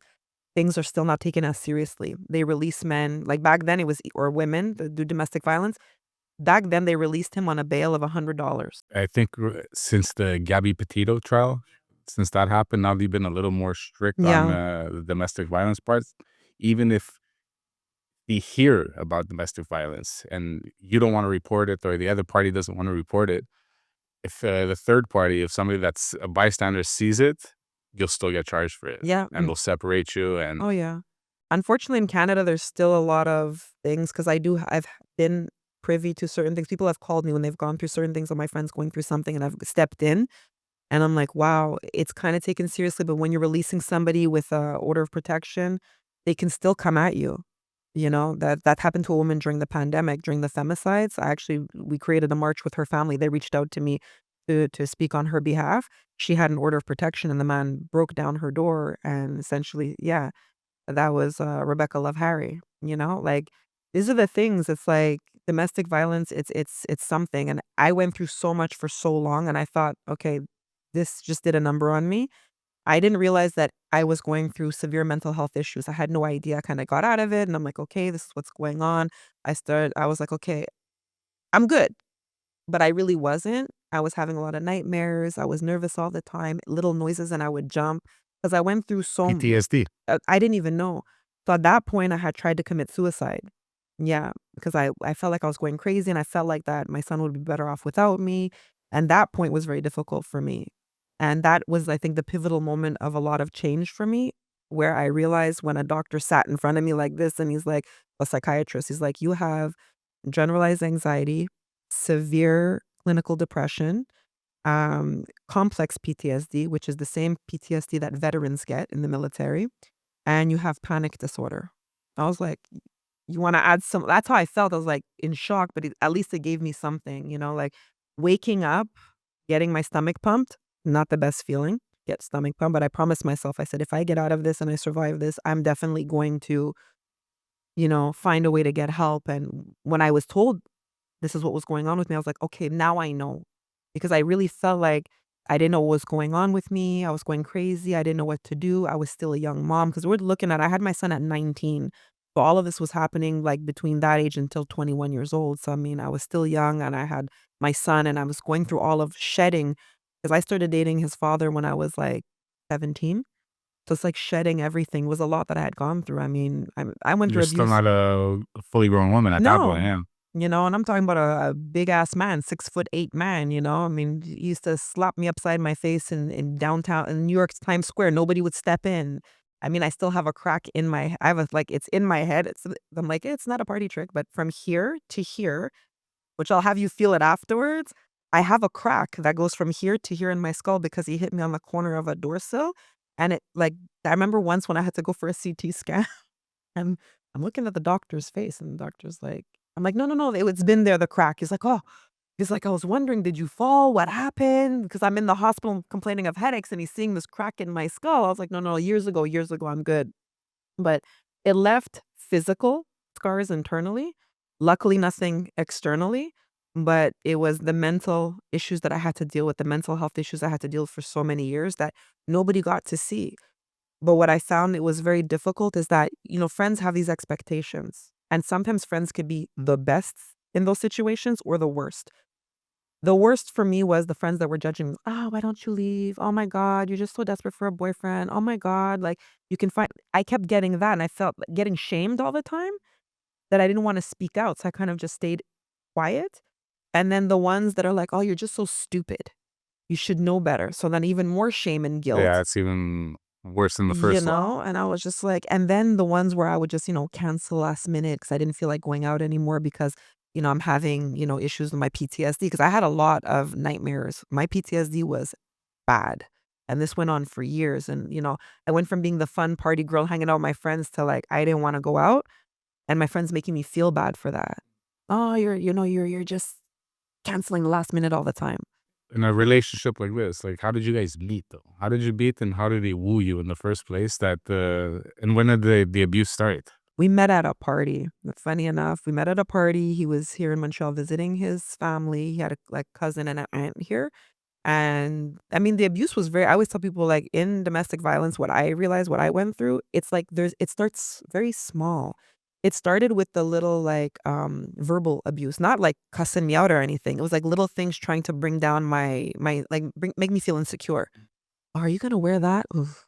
things are still not taken as seriously. They release men, like back then it was, or women that do domestic violence. Back then they released him on a bail of $100. I think since the Gabby Petito trial, since that happened, now they've been a little more strict on Yeah. the domestic violence parts. Even if you hear about domestic violence and you don't want to report it or the other party doesn't want to report it, if the third party, if somebody that's a bystander sees it, you'll still get charged for it. Yeah. And they'll separate you. And Oh, yeah. Unfortunately, in Canada, there's still a lot of things because I've been privy to certain things. People have called me when they've gone through certain things, or my friend's going through something, and I've stepped in. And I'm like, wow, it's kind of taken seriously. But when you're releasing somebody with a order of protection, they can still come at you. That happened to a woman during the pandemic, during the femicides. We created a march with her family. They reached out to me to speak on her behalf. She had an order of protection and the man broke down her door and essentially, yeah, that was Rebecca Love Harry, like these are the things. It's like domestic violence, it's something. And I went through so much for so long and I thought, okay, this just did a number on me. I didn't realize that I was going through severe mental health issues. I had no idea. I kind of got out of it and I'm like, okay, this is what's going on. I was like, okay, I'm good. But I really wasn't. I was having a lot of nightmares. I was nervous all the time, little noises, and I would jump because I went through PTSD. I didn't even know. So at that point, I had tried to commit suicide. Yeah, because I felt like I was going crazy and I felt like that my son would be better off without me. And that point was very difficult for me. And that was, I think, the pivotal moment of a lot of change for me, where I realized when a doctor sat in front of me like this and he's like, a psychiatrist, he's like, you have generalized anxiety, severe clinical depression, complex PTSD, which is the same PTSD that veterans get in the military, and you have panic disorder. I was like, you want to add some, that's how I felt. I was like in shock, but at least it gave me something, like waking up, getting my stomach pumped, not the best feeling, get stomach pumped, but I promised myself, I said, if I get out of this and I survive this, I'm definitely going to, find a way to get help. And when I was told this is what was going on with me, I was like, okay, now I know. Because I really felt like I didn't know what was going on with me. I was going crazy. I didn't know what to do. I was still a young mom because I had my son at 19. So all of this was happening like between that age until 21 years old. So I mean, I was still young and I had my son and I was going through all of shedding because I started dating his father when I was like 17. So it's like shedding everything was a lot that I had gone through. I mean, I went through You're still abuse. not a fully grown woman at that point, No, yeah. and I'm talking about a big ass man, 6'8" man, I mean, he used to slap me upside my face in downtown in New York's Times Square. Nobody would step in. I mean, I still have a crack in I have like, it's in my head. I'm like, it's not a party trick, but from here to here, which I'll have you feel it afterwards. I have a crack that goes from here to here in my skull because he hit me on the corner of a door sill. And I remember once when I had to go for a CT scan. And I'm looking at the doctor's face and the doctor's like, I'm like, no, no, no, it's been there, the crack. He's like, oh, I was wondering, did you fall? What happened? Because I'm in the hospital complaining of headaches and he's seeing this crack in my skull. I was like, no, no, years ago, I'm good. But it left physical scars internally. Luckily, nothing externally. But it was the mental issues that I had to deal with, the mental health issues I had to deal with for so many years that nobody got to see. But what I found it was very difficult is that, friends have these expectations. And sometimes friends could be the best in those situations or the worst. The worst for me was the friends that were judging me. Oh, why don't you leave? Oh my God, you're just so desperate for a boyfriend. Oh my God, like you can find. I kept getting that and I felt like getting shamed all the time that I didn't want to speak out. So I kind of just stayed quiet. And then the ones that are like, oh, you're just so stupid. You should know better. So then even more shame and guilt. Yeah, it's even worse than the first one. And I was just like, and then the ones where I would just, cancel last minute because I didn't feel like going out anymore because, I'm having, issues with my PTSD because I had a lot of nightmares. My PTSD was bad. And this went on for years. And, I went from being the fun party girl hanging out with my friends to like, I didn't want to go out and my friends making me feel bad for that. Oh, you're just canceling last minute all the time. In a relationship like this, like how did you guys meet though? How did you meet and how did he woo you in the first place? And when did the abuse start? We met at a party. Funny enough, we met at a party. He was here in Montreal visiting his family. He had a cousin and an aunt here. And I mean, the abuse was I always tell people like in domestic violence, what I realized, what I went through, it's like it starts very small. It started with the little like verbal abuse, not like cussing me out or anything. It was like little things trying to bring down make me feel insecure. Oh, are you gonna wear that? Oof.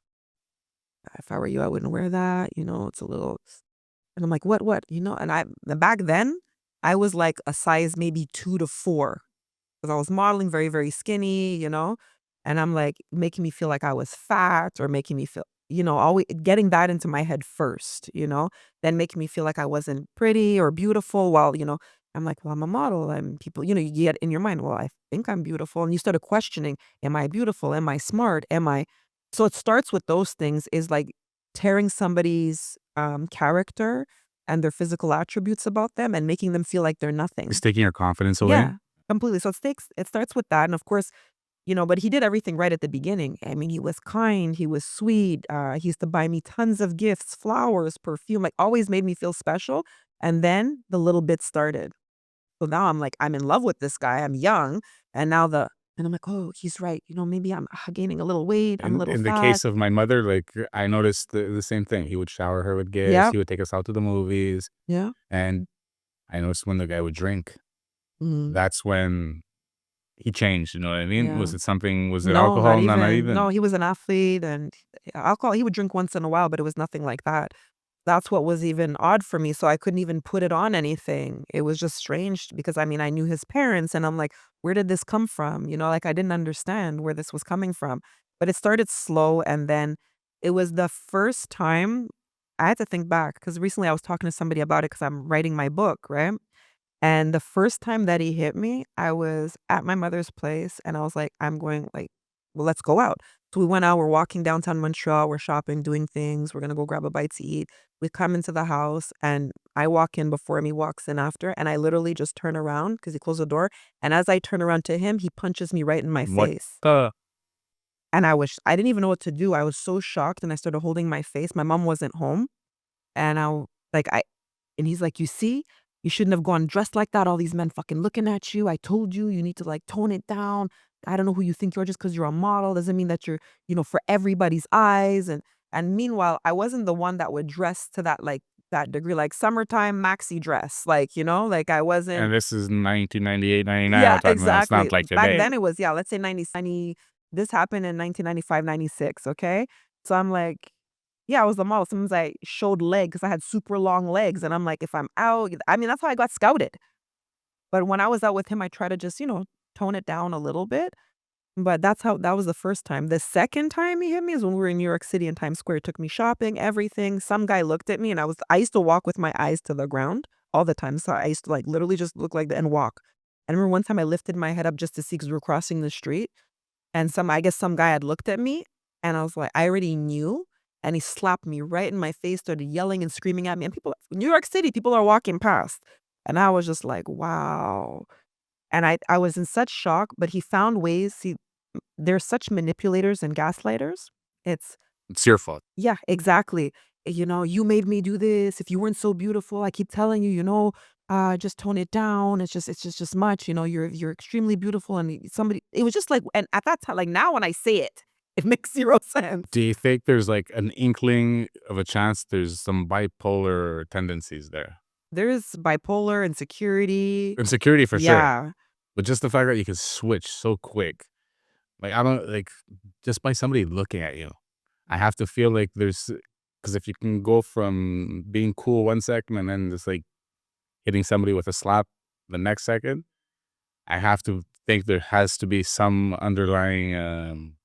If I were you, I wouldn't wear that. It's a little. And I'm like, what? And back then, I was like a size maybe 2 to 4 because I was modeling very, very skinny, and I'm like making me feel like I was fat or making me feel, always getting that into my head first, then making me feel like I wasn't pretty or beautiful while, I'm like, well, I'm a model and people, you get in your mind, well, I think I'm beautiful. And you started questioning, am I beautiful? Am I smart? So it starts with those things is like tearing somebody's character and their physical attributes about them and making them feel like they're nothing. It's taking your confidence away. Yeah, completely. So it starts with that. And of course, but he did everything right at the beginning. I mean, he was kind, he was sweet. He used to buy me tons of gifts, flowers, perfume, like always made me feel special. And then the little bit started. So now I'm like, I'm in love with this guy. I'm young. And and I'm like, oh, he's right. Maybe I'm gaining a little weight. I'm a little In the fat. case of my mother, like I noticed the same thing. He would shower her with gifts. Yep. He would take us out to the movies. Yeah. And I noticed when the guy would drink, Mm. that's when he changed. You know what I mean? Yeah. Was it No, alcohol? not Not even. even. No, he was an athlete and alcohol. He would drink once in a while, but it was nothing like that. That's what was even odd for me. So I couldn't even put it on anything. It was just strange because I mean, I knew his parents and I'm like, where did this come from? Like I didn't understand where this was coming from. But it started slow. And then it was the first time I had to think back because recently I was talking to somebody about it because I'm writing my book, right? And the first time that he hit me, I was at my mother's place and I was like, I'm going like, well, let's go out. So we went out, we're walking downtown Montreal, we're shopping, doing things, we're gonna go grab a bite to eat. We come into the house and I walk in before him, he walks in after, and I literally just turn around because he closed the door. And as I turn around to him, he punches me right in my What face. the? And I didn't even know what to do. I was so shocked and I started holding my face. My mom wasn't home. And and he's like, you see, you shouldn't have gone dressed like that. All these men fucking looking at you. I told you, you need to like tone it down. I don't know who you think you are just because you're a model. Doesn't mean that you're, for everybody's eyes. And meanwhile, I wasn't the one that would dress to that degree, like summertime maxi dress. Like I wasn't. And this is 1998, 99. Yeah, I'm talking about. It's exactly. not like Back today. then it was, let's say 90. This happened in 1995, 96. Okay. So I'm like, yeah, I was the model. Sometimes I showed leg because I had super long legs. And I'm like, if I'm out, I mean, that's how I got scouted. But when I was out with him, I try to just, tone it down a little bit. But that was the first time. The second time he hit me is when we were in New York City in Times Square. He took me shopping, everything. Some guy looked at me and I used to walk with my eyes to the ground all the time. So I used to like literally just look like that and walk. And I remember one time I lifted my head up just to see because we were crossing the street. And I guess some guy had looked at me and I was like, I already knew. And he slapped me right in my face, started yelling and screaming at me. And New York City, people are walking past. And I was just like, wow. And I was in such shock, but he found ways. They're such manipulators and gaslighters. It's It's your fault. Yeah, exactly. You made me do this. If you weren't so beautiful, I keep telling you, just tone it down. It's just much. You're extremely beautiful. And it was just like, and at that time, like now when I say it, it makes zero sense. Do you think there's like an inkling of a chance there's some bipolar tendencies there? There's bipolar, insecurity. Insecurity for sure. Yeah. But just the fact that you can switch so quick. Like, I don't, like, just by somebody looking at you. I have to feel like because if you can go from being cool one second and then just like hitting somebody with a slap the next second, I have to think there has to be some underlying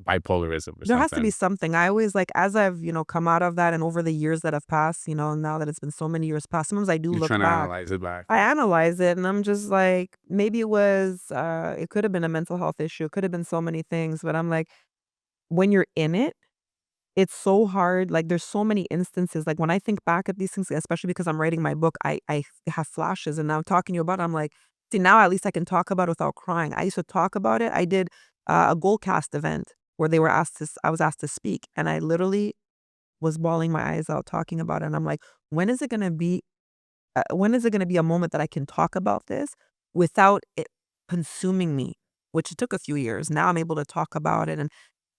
bipolarism or There has to something. be something. I always like, as I've, come out of that and over the years that have passed, now that it's been so many years past, sometimes I do You're look trying to back. analyze it back. I analyze it and I'm just like, maybe it could have been a mental health issue. It could have been so many things, but I'm like, when you're in it, it's so hard. Like there's so many instances. Like when I think back at these things, especially because I'm writing my book, I have flashes and now I'm talking to you about it. I'm like, see, now at least I can talk about it without crying. I used to talk about it. I did a Goldcast event where I was asked to speak and I literally was bawling my eyes out talking about it. And I'm like, when is it going to be a moment that I can talk about this without it consuming me, which it took a few years. Now I'm able to talk about it.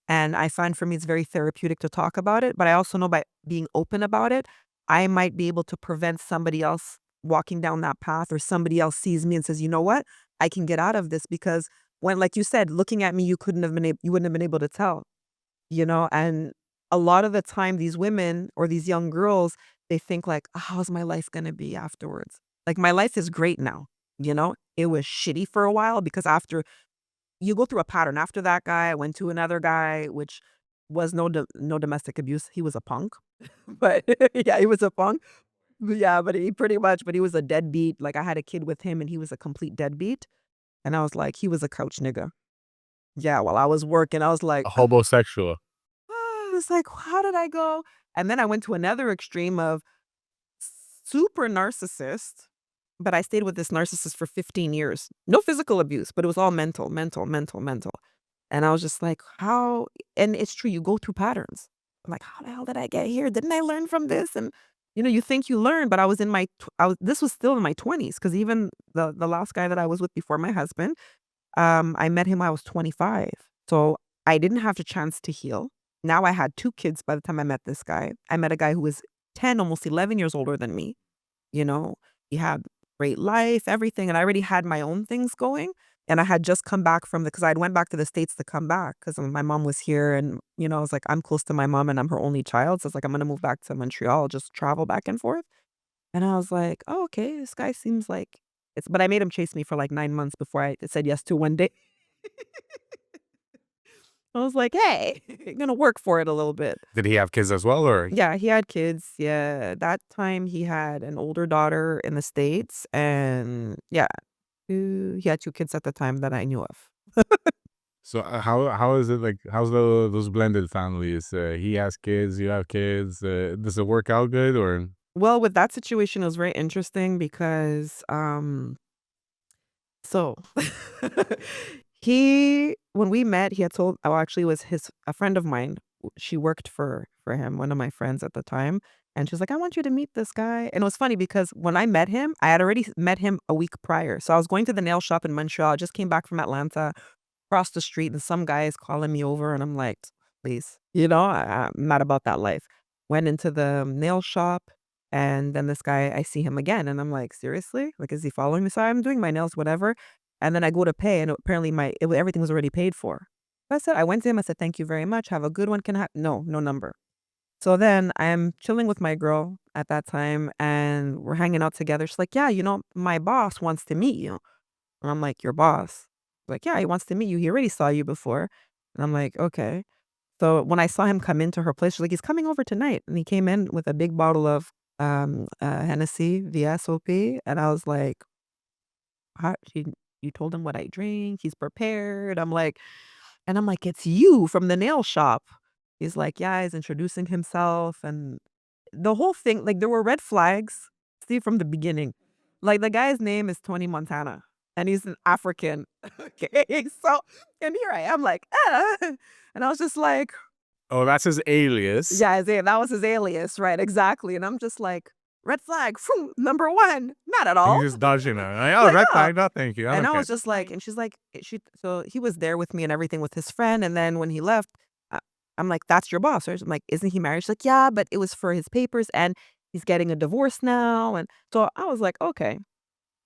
And I find for me, it's very therapeutic to talk about it. But I also know by being open about it, I might be able to prevent somebody else walking down that path, or somebody else sees me and says, you know what, I can get out of this. Because when, like you said, looking at me, you wouldn't have been able to tell, and a lot of the time these women or these young girls, they think like, how's my life going to be afterwards? Like my life is great now. It was shitty for a while because after you go through a pattern. After that guy, I went to another guy, which was no domestic abuse. He was a punk, but yeah, he was a punk. Yeah, but he was a deadbeat. Like I had a kid with him and he was a complete deadbeat. And I was like, he was a couch nigga. Yeah, while I was working, I was like, A homosexual. it's like, how did I go? And then I went to another extreme of super narcissist, but I stayed with this narcissist for 15 years. No physical abuse, but it was all mental. And I was just like, how? And it's true, you go through patterns. I'm like, how the hell did I get here? Didn't I learn from this? And you think you learn, but I was in my, this was still in my 20s, because even the last guy that I was with before my husband, I met him when I was 25. So I didn't have the chance to heal. Now I had 2 kids by the time I met this guy. I met a guy who was 10, almost 11 years older than me. He had great life, everything. And I already had my own things going. And I had just come back because I went back to the States to come back because my mom was here. And, I was like, I'm close to my mom and I'm her only child. So it's like, I'm going to move back to Montreal, just travel back and forth. And I was like, oh, okay, this guy seems like but I made him chase me for like 9 months before I said yes to one day. I was like, hey, I'm going to work for it a little bit. Did he have kids as well, or? Yeah, he had kids. Yeah, that time he had an older daughter in the States, and yeah, he had 2 kids at the time that I knew of. So how is it like? How's those blended families? He has kids, you have kids. Does it work out good, or? Well, with that situation, it was very interesting because, so when we met, he had told, actually, it was a friend of mine. She worked for him, one of my friends at the time. And she was like, I want you to meet this guy. And it was funny because when I met him, I had already met him a week prior. So I was going to the nail shop in Montreal. I just came back from Atlanta, crossed the street, and some guy is calling me over. And I'm like, please, I'm not about that life. Went into the nail shop. And then this guy, I see him again. And I'm like, seriously? Like, is he following me? So I'm doing my nails, whatever. And then I go to pay. And apparently everything was already paid for. I went to him. I said, thank you very much. Have a good one. No number. So then I'm chilling with my girl at that time and we're hanging out together. She's like, yeah, my boss wants to meet you. And I'm like, your boss? Like, yeah, he wants to meet you. He already saw you before. And I'm like, okay. So when I saw him come into her place, she's like, he's coming over tonight. And he came in with a big bottle of Hennessy VSOP. And I was like, you told him what I drink. He's prepared. I'm like, it's you from the nail shop. He's like, yeah, he's introducing himself. And the whole thing, like, there were red flags, see, from the beginning. Like, the guy's name is Tony Montana, and he's an African. Okay, so, and here I am, like, and I was just like, Oh, that's his alias. yeah, that was his alias, right? Exactly. And I'm just like, red flag, number 1, not at all. He's just dodging her. Like, oh, Like, red no. flag, no, thank you. And I was just like, and she's like, so he was there with me and everything with his friend. And then when he left, I'm like, that's your boss. Right? I'm like, isn't he married? She's like, yeah, but it was for his papers and he's getting a divorce now. And so I was like, okay,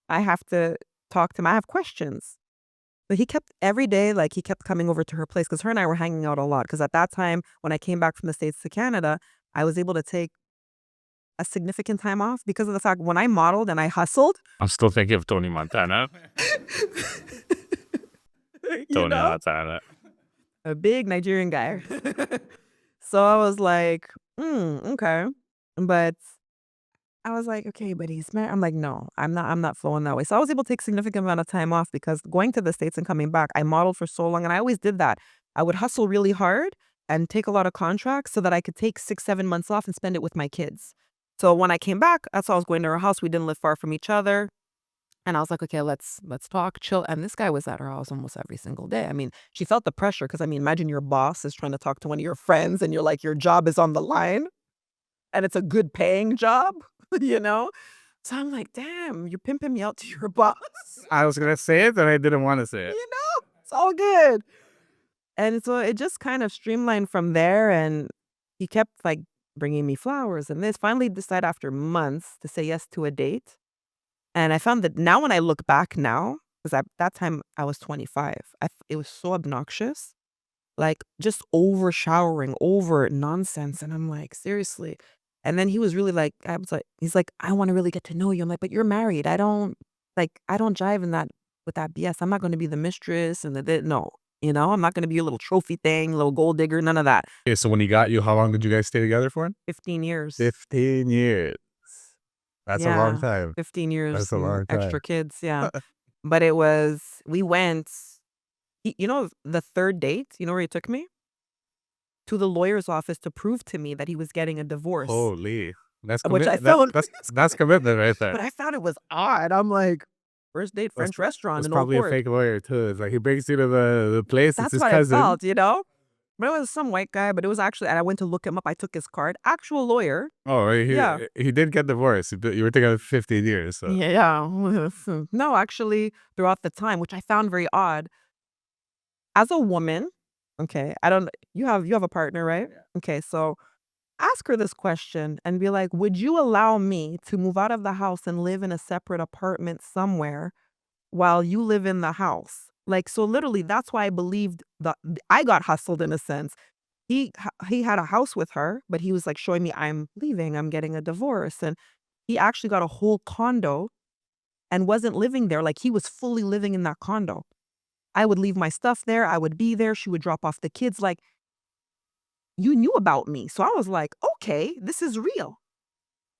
I have to talk to him. I have questions. But he kept every day, like, he kept coming over to her place because her and I were hanging out a lot. Because at that time, when I came back from the States to Canada, I was able to take a significant time off because of the fact when I modeled and I hustled. I'm still thinking of Tony Montana. Montana. A big Nigerian guy. So I was like, okay. But I was like, okay, but he's married. I'm like, no, I'm not flowing that way. So I was able to take a significant amount of time off because going to the States and coming back, I modeled for so long and I always did that. I would hustle really hard and take a lot of contracts so that I could take 6-7 months off and spend it with my kids. So when I came back, that's why I was going to her house. We didn't live far from each other. And I was like, okay, let's talk, chill. And this guy was at her house almost every single day. I mean, she felt the pressure because, I mean, imagine your boss is trying to talk to one of your friends and you're like, your job is on the line and it's a good paying job, So I'm like, damn, you're pimping me out to your boss. I was going to say it, and I didn't want to say it. It's all good. And so it just kind of streamlined from there. And he kept like bringing me flowers and this. Finally decided after months to say yes to a date. And I found that now when I look back now, because at that time I was 25, it was so obnoxious, like just over showering, over nonsense. And I'm like, seriously. And then he was really like, he's like, I want to really get to know you. I'm like, but you're married. I don't jive with that BS. I'm not going to be the mistress and no, I'm not going to be a little trophy thing, little gold digger, none of that. Okay, so when he got you, how long did you guys stay together for? 15 years. 15 years. That's a long time. 15 years. That's a long time. Extra kids, yeah. But we went, the third date, where he took me? To the lawyer's office to prove to me that he was getting a divorce. Holy. That's which I commit. That, found, that's commitment right but there. I found it was odd. I'm like, first date, That's French restaurant It's in Old probably a Port. fake lawyer too. It's like he brings you to the place. It's That's his what I cousin. felt, you know? But it was some white guy, but it was actually, and I went to look him up. I took his card. Actual lawyer. Oh, right, Yeah. he did get divorced. You were thinking of 15 years. So Yeah. No, actually, throughout the time, which I found very odd. As a woman, okay, I don't, you have a partner, right? Okay, so ask her this question and be like, would you allow me to move out of the house and live in a separate apartment somewhere while you live in the house? Like, so literally, that's why I believed that I got hustled in a sense. He had a house with her, but he was like showing me, I'm leaving, I'm getting a divorce. And he actually got a whole condo and wasn't living there. Like, he was fully living in that condo. I would leave my stuff there. I would be there. She would drop off the kids. Like, you knew about me. So I was like, okay, this is real.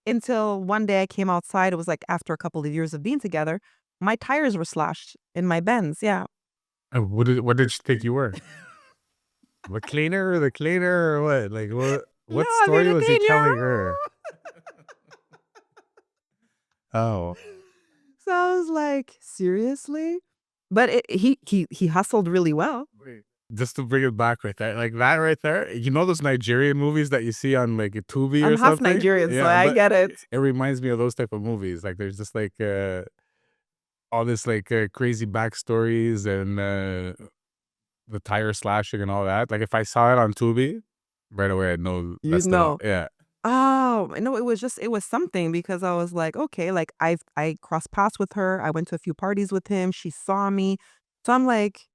Until one day I came outside. It was like after a couple of years of being together, my tires were slashed in my Benz. Yeah. what did she think you were? The cleaner, or what? Like No, what I mean, story was he okay, yeah. telling her? Oh, So I was like, seriously? But he hustled really well. wait. Just to bring it back right there, like that right there. You know those Nigerian movies that you see on like a Tubi I'm or half something? Nigerian, so Yeah, I but get it. it reminds me of those type of movies. Like there's just like all this like crazy backstories and the tire slashing and all that. Like if I saw it on Tubi, right away I'd know You that's the one. know. Yeah. Oh, no, it was something because I was like, okay, like I crossed paths with her. I went to a few parties with him. She saw me. So I'm like,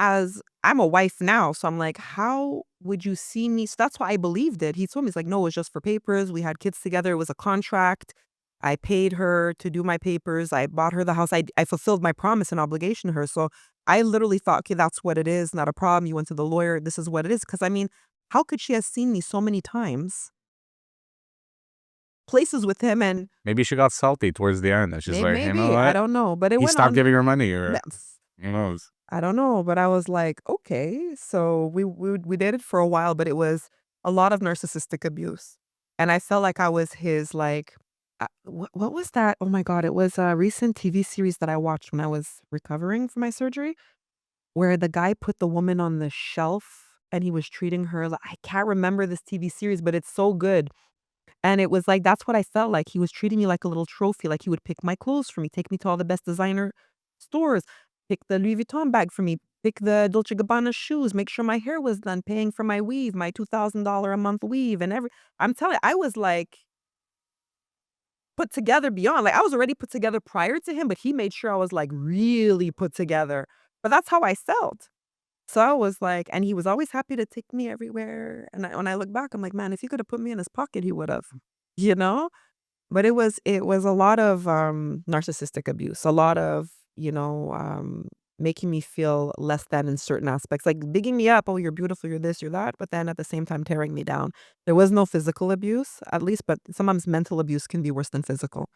as I'm a wife now, so I'm like, how would you see me? So that's why I believed it. He told me, he's like, no, it was just for papers. We had kids together. It was a contract. I paid her to do my papers. I bought her the house. I fulfilled my promise and obligation to her. So I literally thought, okay, that's what it is. Not a problem. You went to the lawyer. This is what it is. Because I mean, how could she have seen me so many times, places with him, and Maybe she got salty towards the end. And she's like, you know maybe, I what? don't know, but it He went stopped on. giving her money, or That's- who knows? I don't know, but I was like, okay. So we dated for a while, but it was a lot of narcissistic abuse, and I felt like I was his like, what was that? Oh my god, it was a recent TV series that I watched when I was recovering from my surgery, where the guy put the woman on the shelf and he was treating her like, I can't remember this TV series, but it's so good. And it was like, that's what I felt like. He was treating me like a little trophy. Like he would pick my clothes for me, take me to all the best designer stores, pick the Louis Vuitton bag for me, pick the Dolce Gabbana shoes, make sure my hair was done, paying for my weave, my $2,000 a month weave, and I'm telling you, I was like put together beyond. Like I was already put together prior to him, but he made sure I was like really put together. But that's how I felt. So I was like, and he was always happy to take me everywhere. And when I look back, I'm like, man, if he could have put me in his pocket, he would have, you know? But it was a lot of narcissistic abuse, a lot of, making me feel less than in certain aspects, like bigging me up. Oh, you're beautiful, you're this, you're that. But then at the same time, tearing me down. There was no physical abuse, at least, but sometimes mental abuse can be worse than physical,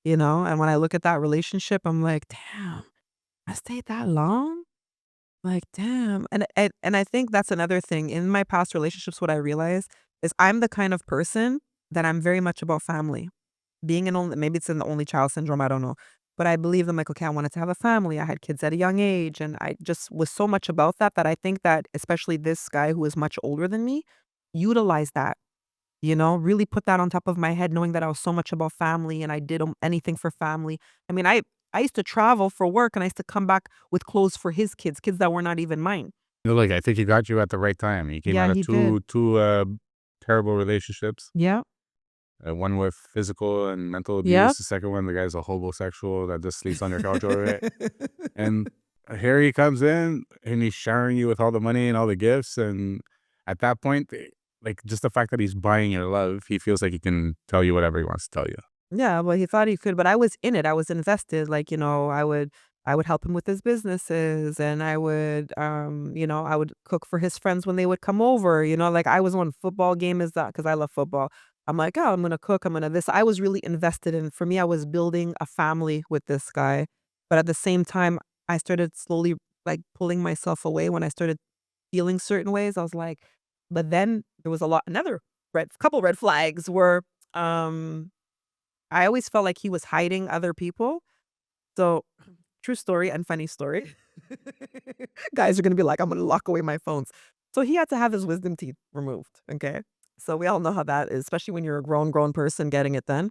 you know? And when I look at that relationship, I'm like, damn, I stayed that long? Like, damn. And I think that's another thing. In my past relationships, what I realized is I'm the kind of person that I'm very much about family. Being an only, maybe it's in the only child syndrome, I don't know. But I believe I'm like, okay, I wanted to have a family. I had kids at a young age. And I just was so much about that that I think that especially this guy who is much older than me, utilized that, really put that on top of my head, knowing that I was so much about family and I did anything for family. I mean, I used to travel for work and I used to come back with clothes for his kids that were not even mine. You know, like I think he got you at the right time. He came Yeah, out of he two did. terrible relationships. Yeah. One with physical and mental Yep. abuse. The second one, the guy's a homosexual that just sleeps on your couch over it. And here he comes in and he's showering you with all the money and all the gifts. And at that point, like just the fact that he's buying your love, he feels like he can tell you whatever he wants to tell you. Yeah, well, he thought he could, but I was in it. I was invested. Like, I would help him with his businesses and I would cook for his friends when they would come over, like I was on football game is that because I love football. I'm like, oh, I'm gonna cook, I'm gonna this. I was really invested in for me, I was building a family with this guy. But at the same time, I started slowly like pulling myself away when I started feeling certain ways. I was like, but then there was another couple red flags were I always felt like he was hiding other people. So true story and funny story. Guys are gonna be like, I'm gonna lock away my phones. So he had to have his wisdom teeth removed. Okay. So we all know how that is, especially when you're a grown person getting it done.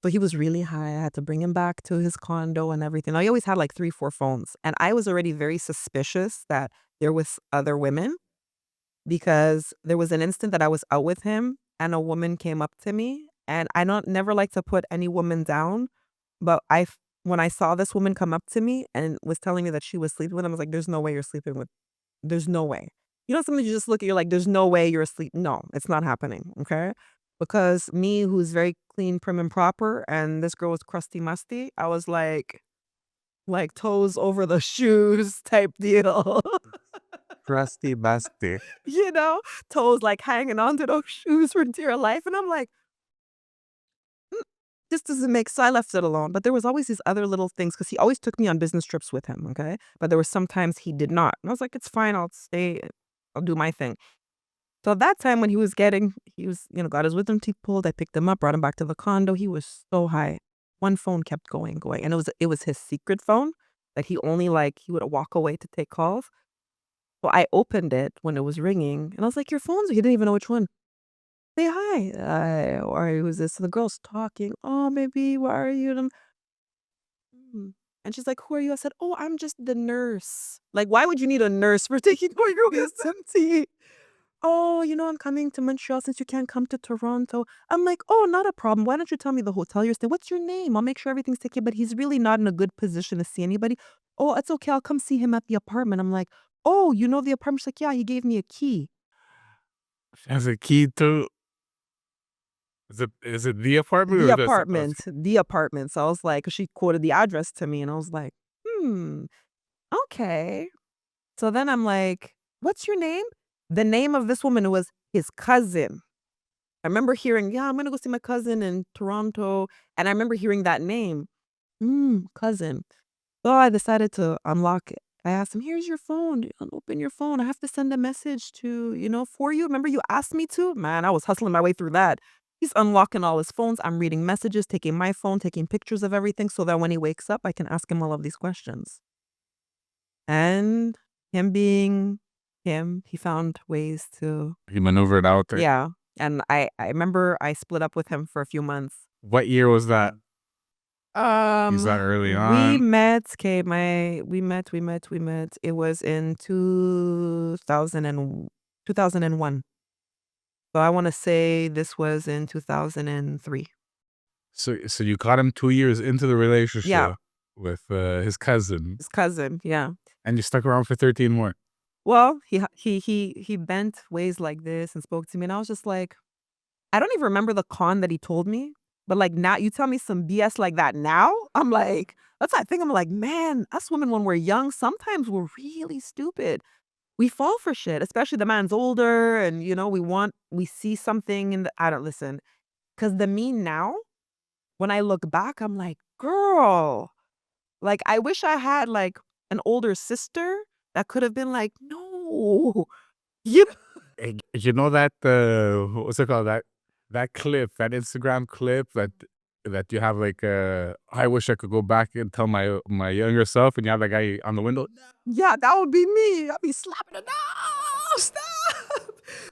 So he was really high. I had to bring him back to his condo and everything. I always had like 3, 4 phones. And I was already very suspicious that there was other women because there was an instant that I was out with him and a woman came up to me. And I don't never like to put any woman down, but when I saw this woman come up to me and was telling me that she was sleeping with him, I was like, there's no way you're sleeping with, there's no way. You know, something you just look at, you're like, there's no way you're asleep. No, it's not happening. Okay. Because me, who's very clean, prim, and proper, and this girl was crusty, musty, I was like toes over the shoes type deal. Crusty musty. You know, toes like hanging onto those shoes for dear life. And I'm like, this doesn't make, so I left it alone. But there was always these other little things because he always took me on business trips with him, okay? But there were sometimes he did not. And I was like, it's fine, I'll stay, I'll do my thing. So at that time when he was, got his wisdom teeth pulled, I picked him up, brought him back to the condo. He was so high. One phone kept going. And it was his secret phone that he only he would walk away to take calls. So I opened it when it was ringing and I was like, your phone's, he didn't even know which one. Say hi. Or who's this? So the girl's talking. Oh, baby, where are you? And she's like, who are you? I said, oh, I'm just the nurse. Like, why would you need a nurse for taking away your wisdom teeth? Oh, I'm coming to Montreal since you can't come to Toronto. I'm like, oh, not a problem. Why don't you tell me the hotel you're staying? What's your name? I'll make sure everything's taken. But he's really not in a good position to see anybody. Oh, it's okay. I'll come see him at the apartment. I'm like, oh, you know the apartment? She's like, yeah, he gave me a key. Has a key to. Is it the apartment? The or apartment. The apartment. So I was like, she quoted the address to me and I was like, okay. So then I'm like, what's your name? The name of this woman was his cousin. I remember hearing, yeah, I'm going to go see my cousin in Toronto. And I remember hearing that name. Cousin. So I decided to unlock it. I asked him, here's your phone. Open your phone. I have to send a message to, for you. Remember you asked me to? Man, I was hustling my way through that. He's unlocking all his phones. I'm reading messages, taking my phone, taking pictures of everything so that when he wakes up, I can ask him all of these questions. And him being him, he found ways to. He maneuvered out there. Yeah. And I remember I split up with him for a few months. What year was that? Is that early on? We met. It was in 2001. So I want to say this was in 2003. So you caught him 2 years into the relationship. Yeah. With his cousin. His cousin, yeah. And you stuck around for 13 more. Well, he bent ways like this and spoke to me, and I was just like, I don't even remember the con that he told me, but like now you tell me some BS like that now, I'm like, that's what I think. I'm like, man, us women when we're young, sometimes we're really stupid. We fall for shit, especially the man's older, and we see something in I don't listen, because the me now, when I look back, I'm like, girl, like I wish I had like an older sister that could have been like, no, you You know that what's it called, that clip, that Instagram clip that you have like I wish I could go back and tell my younger self, and you have that guy on the window. Yeah, that would be me. I'd be slapping it. No, stop.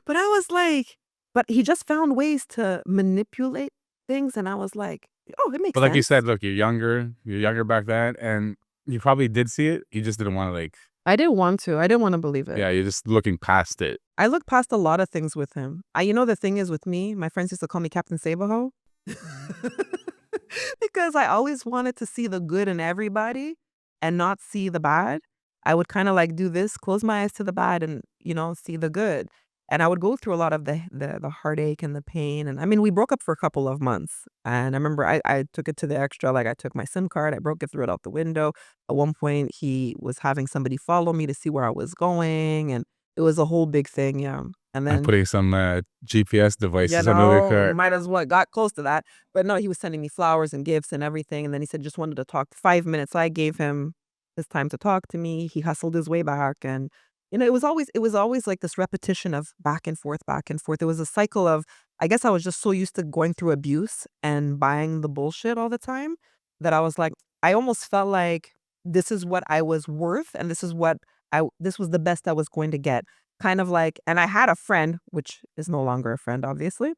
But I was like, but he just found ways to manipulate things, and I was like, oh, it makes But like sense. you said, look, you're younger back then, and you probably did see it. You just didn't want to I didn't want to. I didn't want to believe it. yeah, you're just looking past it. I look past a lot of things with him. The thing is with me, my friends used to call me Captain Sabaho. Because I always wanted to see the good in everybody and not see the bad. I would kind of like do this, close my eyes to the bad and, see the good. And I would go through a lot of the heartache and the pain. And I mean, we broke up for a couple of months. And I remember I took it to the extra, like I took my SIM card, I broke it, threw it out the window. At one point, he was having somebody follow me to see where I was going. And it was a whole big thing, yeah. And then I'm putting some GPS devices under the car. might as well got close to that. But no, he was sending me flowers and gifts and everything. And then he said just wanted to talk 5 minutes. So I gave him his time to talk to me. He hustled his way back and it was always like this repetition of back and forth, back and forth. It was a cycle of, I guess I was just so used to going through abuse and buying the bullshit all the time that I was like, I almost felt like this is what I was worth and this was the best I was going to get. Kind of like, and I had a friend, which is no longer a friend, obviously,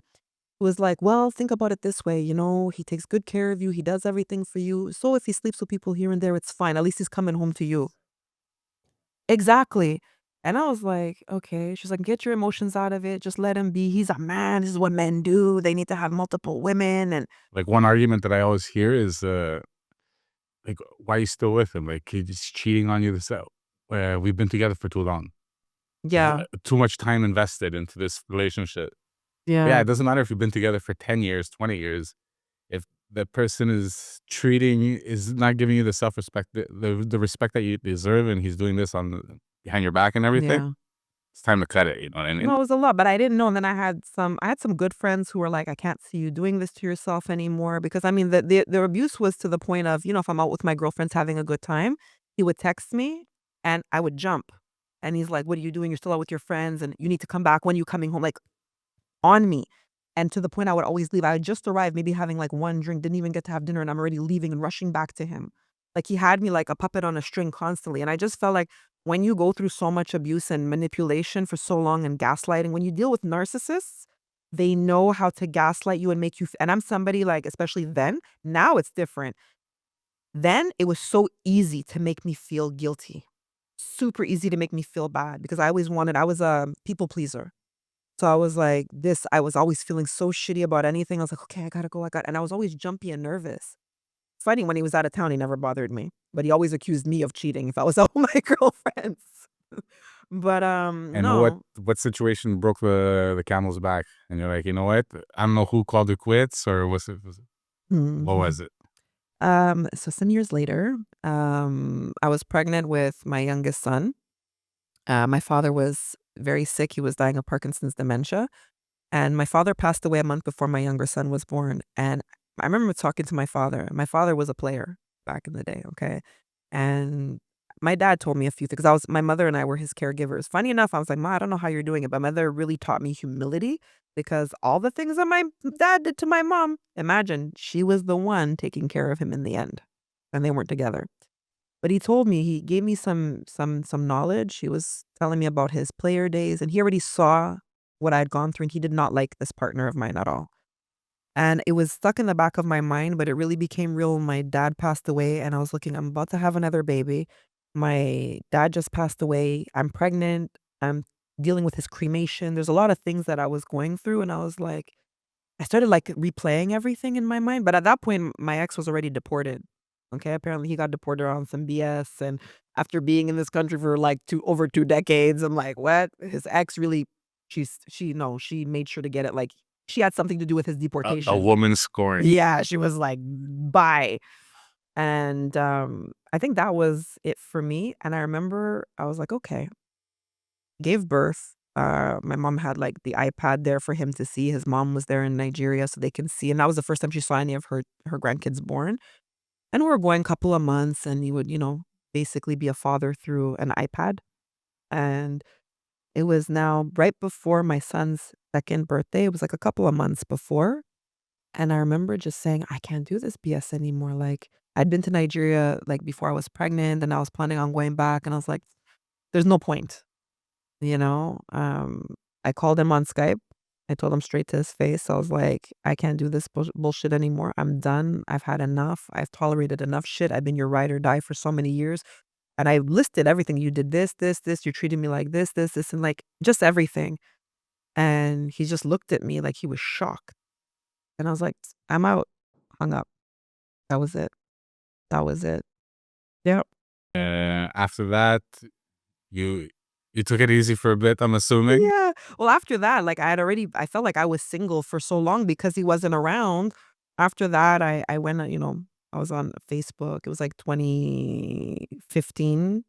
who was like, well, think about it this way, he takes good care of you, he does everything for you. So if he sleeps with people here and there, it's fine. At least he's coming home to you. Exactly. And I was like, okay. She's like, get your emotions out of it. Just let him be. He's a man. This is what men do. They need to have multiple women. And Like one argument that I always hear is like, why are you still with him? Like he's cheating on you. We've been together for too long. yeah, Too much time invested into this relationship. yeah, Yeah, it doesn't matter if you've been together for 10 years, 20 years. If the person is not giving you the self-respect, the respect that you deserve, and he's doing this behind your back and everything, yeah. it's time to cut it. You know what I mean? No, it was a lot, but I didn't know. And then I had some good friends who were like, I can't see you doing this to yourself anymore. Because I mean, the abuse was to the point of, if I'm out with my girlfriends having a good time, he would text me and I would jump. And he's like, what are you doing? You're still out with your friends and you need to come back. When you coming home? Like on me. And to the point I would always leave. I had just arrived, maybe having like one drink, didn't even get to have dinner, and I'm already leaving and rushing back to him. Like he had me like a puppet on a string constantly. And I just felt like when you go through so much abuse and manipulation for so long and gaslighting, when you deal with narcissists, they know how to gaslight you and make you. And I'm somebody like, especially then, now it's different. Then it was so easy to make me feel guilty, super easy to make me feel bad because I was a people pleaser. So I was like I was always feeling so shitty about anything. I was like, okay, I gotta go. And I was always jumpy and nervous. Funny, when he was out of town, he never bothered me, but he always accused me of cheating if I was out with my girlfriends. But And no. what situation broke the camel's back? And you're like, you know what? I don't know who called it quits, or what Mhm. was it? So some years later, I was pregnant with my youngest son. My father was very sick. He was dying of Parkinson's dementia. And my father passed away a month before my younger son was born. And I remember talking to my father. My father was a player back in the day, okay? And my dad told me a few things. My mother and I were his caregivers. Funny enough, I was like, Ma, I don't know how you're doing it, but my mother really taught me humility because all the things that my dad did to my mom, imagine she was the one taking care of him in the end. And they weren't together. But he gave me some knowledge. He was telling me about his player days, and he already saw what I'd gone through, and he did not like this partner of mine at all. And it was stuck in the back of my mind, but it really became real when my dad passed away, and I was looking, I'm about to have another baby. My dad just passed away. I'm pregnant. I'm dealing with his cremation. There's a lot of things that I was going through, and I was like, I started like replaying everything in my mind. But at that point, my ex was already deported. Okay. Apparently he got deported on some BS. And after being in this country for like over 2 decades, I'm like, what? His ex really, she made sure to get it. Like she had something to do with his A deportation. woman scoring. Yeah. She was like, bye. And I think that was it for me. And I remember I was like, okay, gave birth. My mom had like the iPad there for him to see. His mom was there in Nigeria so they can see. And that was the first time she saw any of her grandkids born. And we were going a couple of months and he would, basically be a father through an iPad. And it was now right before my son's second birthday. It was like a couple of months before. And I remember just saying, I can't do this BS anymore. Like I'd been to Nigeria like before I was pregnant and I was planning on going back. And I was like, there's no point. You know, I called him on Skype. I told him straight to his face. I was like, I can't do this bullshit anymore. I'm done. I've had enough. I've tolerated enough shit. I've been your ride or die for so many years. And I listed everything. You did this, this, this. You treated me like this, and like just everything. And he just looked at me like he was shocked. And I was like, I'm out. Hung up. That was it. That was it. Yep. After that, you took it easy for a bit, I'm assuming. Yeah. Well, after that, like I felt like I was single for so long because he wasn't around. After that, I went, I was on Facebook. It was like 2015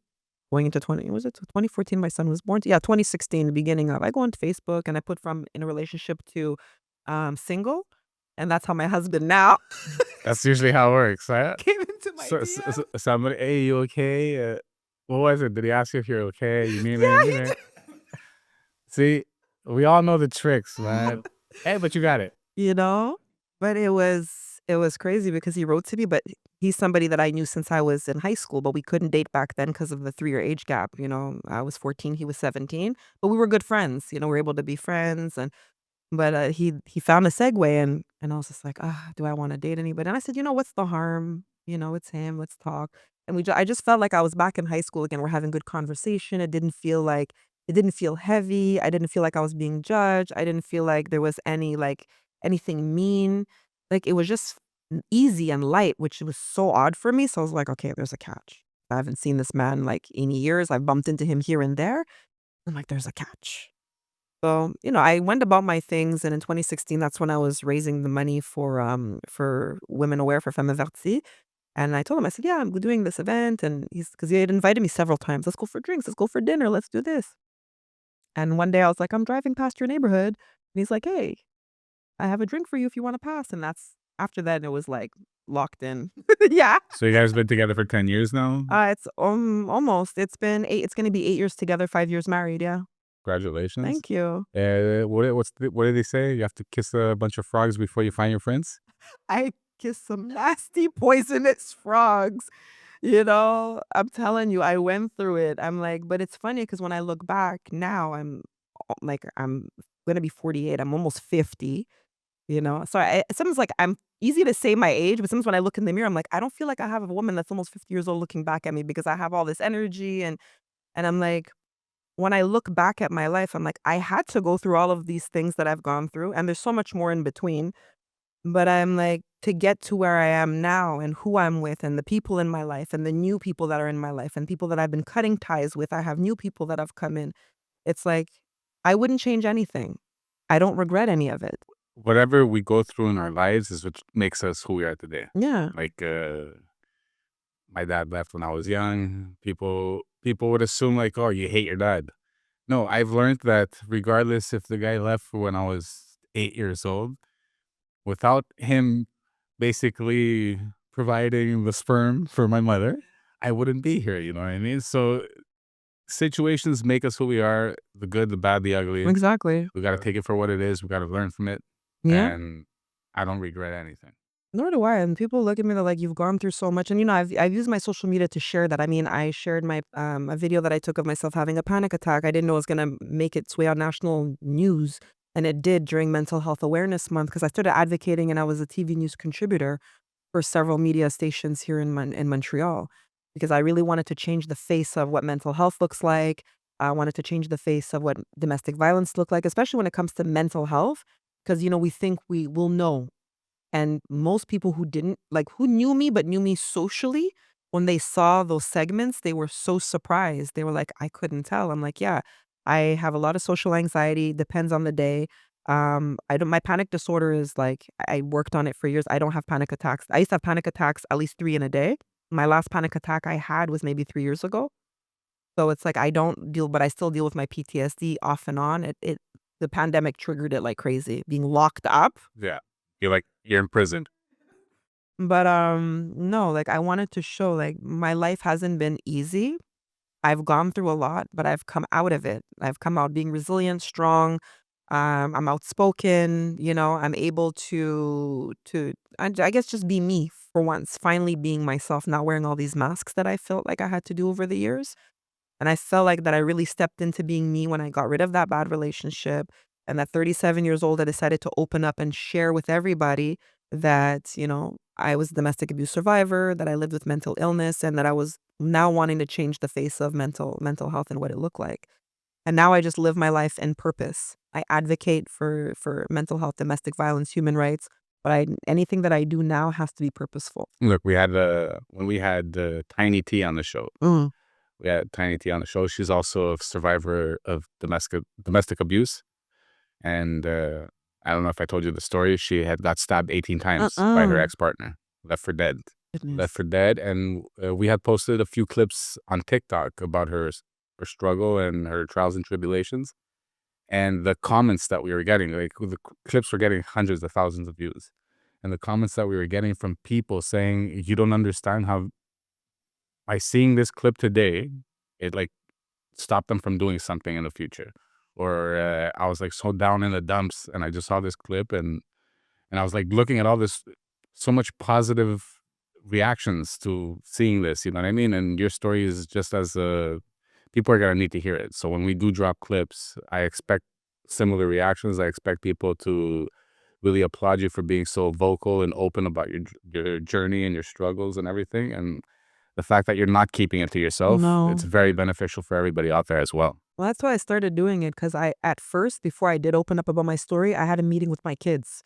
going into 2014 my son was born? Yeah, 2016, the beginning of, I go on Facebook and I put from in a relationship to single. And that's how my husband now That's usually how it works, right? came into my So, DM. somebody, hey, you okay? What was it? Did he ask you if you're okay? You need Yeah, it? You need it? See, we all know the tricks, man. Hey, but you got it. you know? But it was crazy because he wrote to me, but he's somebody that I knew since I was in high school, but we couldn't date back then because of the 3-year age gap. I was 14, he was 17, but we were good friends. We were able to be friends, and but he found a segue, and I was just like, do I want to date anybody? And I said, what's the harm? It's him. Let's talk. And I just felt like I was back in high school again. We're having good conversation. It didn't feel heavy. I didn't feel like I was being judged. I didn't feel like there was anything mean. Like it was just easy and light, which was so odd for me. So I was like, okay, there's a catch. I haven't seen this man like in years. I've bumped into him here and there. I'm like, there's a catch. So, I went about my things, and in 2016, that's when I was raising the money for Women Aware, for Femmes Averties. And I told him, I said, yeah, I'm doing this event. And because he had invited me several times, let's go for drinks, let's go for dinner, let's do this. And one day I was like, I'm driving past your neighborhood. And he's like, hey, I have a drink for you if you want to pass. And after that, it was like locked in. Yeah. So you guys been together for 10 years now? It's almost, it's going to be 8 years together, 5 years married. Yeah. Congratulations. Thank you. What did they say? You have to kiss a bunch of frogs before you find your prince? I kissed some nasty poisonous frogs. I'm telling you, I went through it. I'm like, but it's funny because when I look back now, I'm gonna be 48. I'm almost 50. So sometimes like I'm easy to say my age, but sometimes when I look in the mirror, I'm like, I don't feel like I have a woman that's almost 50 years old looking back at me because I have all this energy, and I'm like, when I look back at my life, I'm like, I had to go through all of these things that I've gone through, and there's so much more in between. But I'm like, to get to where I am now and who I'm with and the people in my life and the new people that are in my life and people that I've been cutting ties with, I have new people that have come in. It's like, I wouldn't change anything. I don't regret any of it. Whatever we go through in our lives is what makes us who we are today. Yeah. Like, my dad left when I was young. People would assume like, oh, you hate your dad. No, I've learned that regardless if the guy left when I was 8 years old, without him basically providing the sperm for my mother, I wouldn't be here. You know what I mean? So situations make us who we are, the good, the bad, the ugly. Exactly. We got to take it for what it is. We got to learn from it. Yeah. And I don't regret anything. Nor do I. And people look at me, they're like, you've gone through so much. And I've used my social media to share that. I mean, I shared my a video that I took of myself having a panic attack. I didn't know it was gonna make its way on national news. And it did during Mental Health Awareness Month because I started advocating, and I was a TV news contributor for several media stations here in Montreal because I really wanted to change the face of what mental health looks like. I wanted to change the face of what domestic violence looked like, especially when it comes to mental health, because we think we will know. And most people who didn't, like, who knew me but knew me socially, when they saw those segments, they were so surprised. They were like, I couldn't tell. I'm like, yeah, I have a lot of social anxiety, depends on the day. My panic disorder is like, I worked on it for years. I don't have panic attacks. I used to have panic attacks at least 3 in a day. My last panic attack I had was maybe 3 years ago. So it's like I don't deal, but I still deal with my PTSD off and on. The pandemic triggered it like crazy, being locked up. Yeah. You're in prison. But no, like I wanted to show like my life hasn't been easy. I've gone through a lot, but I've come out of it. I've come out being resilient, strong. I'm outspoken, I'm able I guess just be me for once, finally being myself, not wearing all these masks that I felt like I had to do over the years. And I felt like that I really stepped into being me when I got rid of that bad relationship. And at 37 years old, I decided to open up and share with everybody that, I was a domestic abuse survivor, that I lived with mental illness, and that I was now wanting to change the face of mental health and what it looked like. And now I just live my life in purpose. I advocate for mental health, domestic violence, human rights, but anything that I do now has to be purposeful. Look, when we had Tiny T on the show, we had Tiny T on the show. She's also a survivor of domestic abuse. And I don't know if I told you the story. She had got stabbed 18 times by her ex-partner, left for dead. Goodness. Left for dead. And we had posted a few clips on TikTok about her struggle and her trials and tribulations. And the comments that we were getting, like the clips were getting hundreds of thousands of views. And the comments that we were getting from people saying, you don't understand how, by seeing this clip today, it like stopped them from doing something in the future. Or I was like so down in the dumps, and I just saw this clip, and I was like looking at all this, so much positive reactions to seeing this, you know what I mean? And your story is just as people are gonna need to hear it. So when we do drop clips, I expect similar reactions. I expect people to really applaud you for being so vocal and open about your journey and your struggles and everything. And the fact that you're not keeping it to yourself, No. it's very beneficial for everybody out there as well. Well, that's why I started doing it, because at first, before I did open up about my story, I had a meeting with my kids.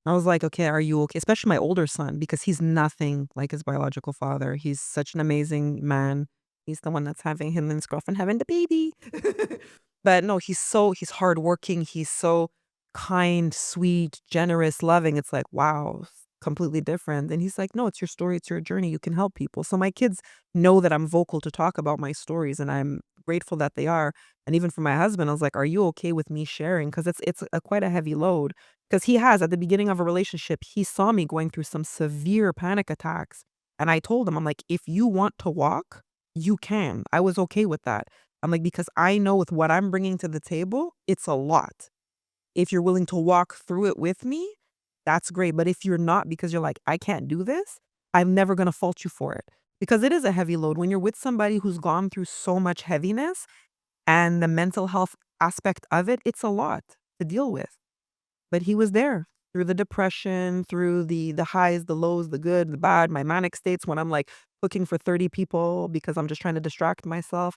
I was like, okay, are you okay? Especially my older son, because he's nothing like his biological father. He's such an amazing man. He's the one that's having him and his girlfriend having the baby. But no, he's hardworking. He's so kind, sweet, generous, loving. It's like, wow, completely different. And he's like, no, it's your story. It's your journey. You can help people. So my kids know that I'm vocal to talk about my stories, and I'm grateful that they are. And even for my husband, I was like, are you okay with me sharing? Because it's quite a heavy load. Because he has, at the beginning of a relationship, he saw me going through some severe panic attacks. And I told him, I'm like, if you want to walk, you can. I was okay with that. I'm like, because I know with what I'm bringing to the table, it's a lot. If you're willing to walk through it with me, that's great. But if you're not, because you're like, I can't do this, I'm never going to fault you for it. Because it is a heavy load. When you're with somebody who's gone through so much heaviness and the mental health aspect of it, it's a lot to deal with. But he was there through the depression, through the highs, the lows, the good, the bad, my manic states when I'm like looking for 30 people because I'm just trying to distract myself.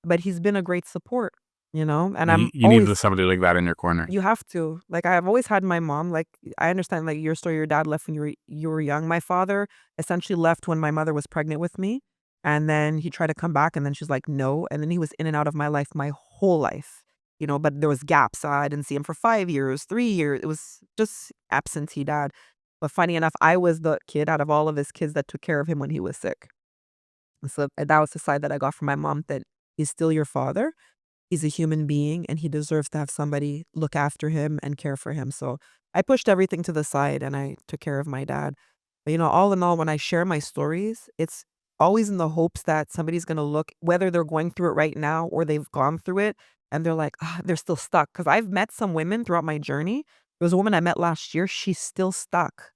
But he's been a great support, and I'm You need always, somebody like that in your corner. you have to. Like, I've always had my mom. Like, I understand, like, your story, your dad left when you were young. My father essentially left when my mother was pregnant with me. And then he tried to come back, and then she's like, no. And then he was in and out of my life my whole life, but there was gaps. I didn't see him for 5 years, 3 years. It was just absentee dad. But funny enough, I was the kid out of all of his kids that took care of him when he was sick. So that was the side that I got from my mom, that he's still your father. He's a human being, and he deserves to have somebody look after him and care for him. So I pushed everything to the side, and I took care of my dad. But, all in all, when I share my stories, it's always in the hopes that somebody's going to look, whether they're going through it right now or they've gone through it, and they're like, they're still stuck. Because I've met some women throughout my journey. There was a woman I met last year. She's still stuck.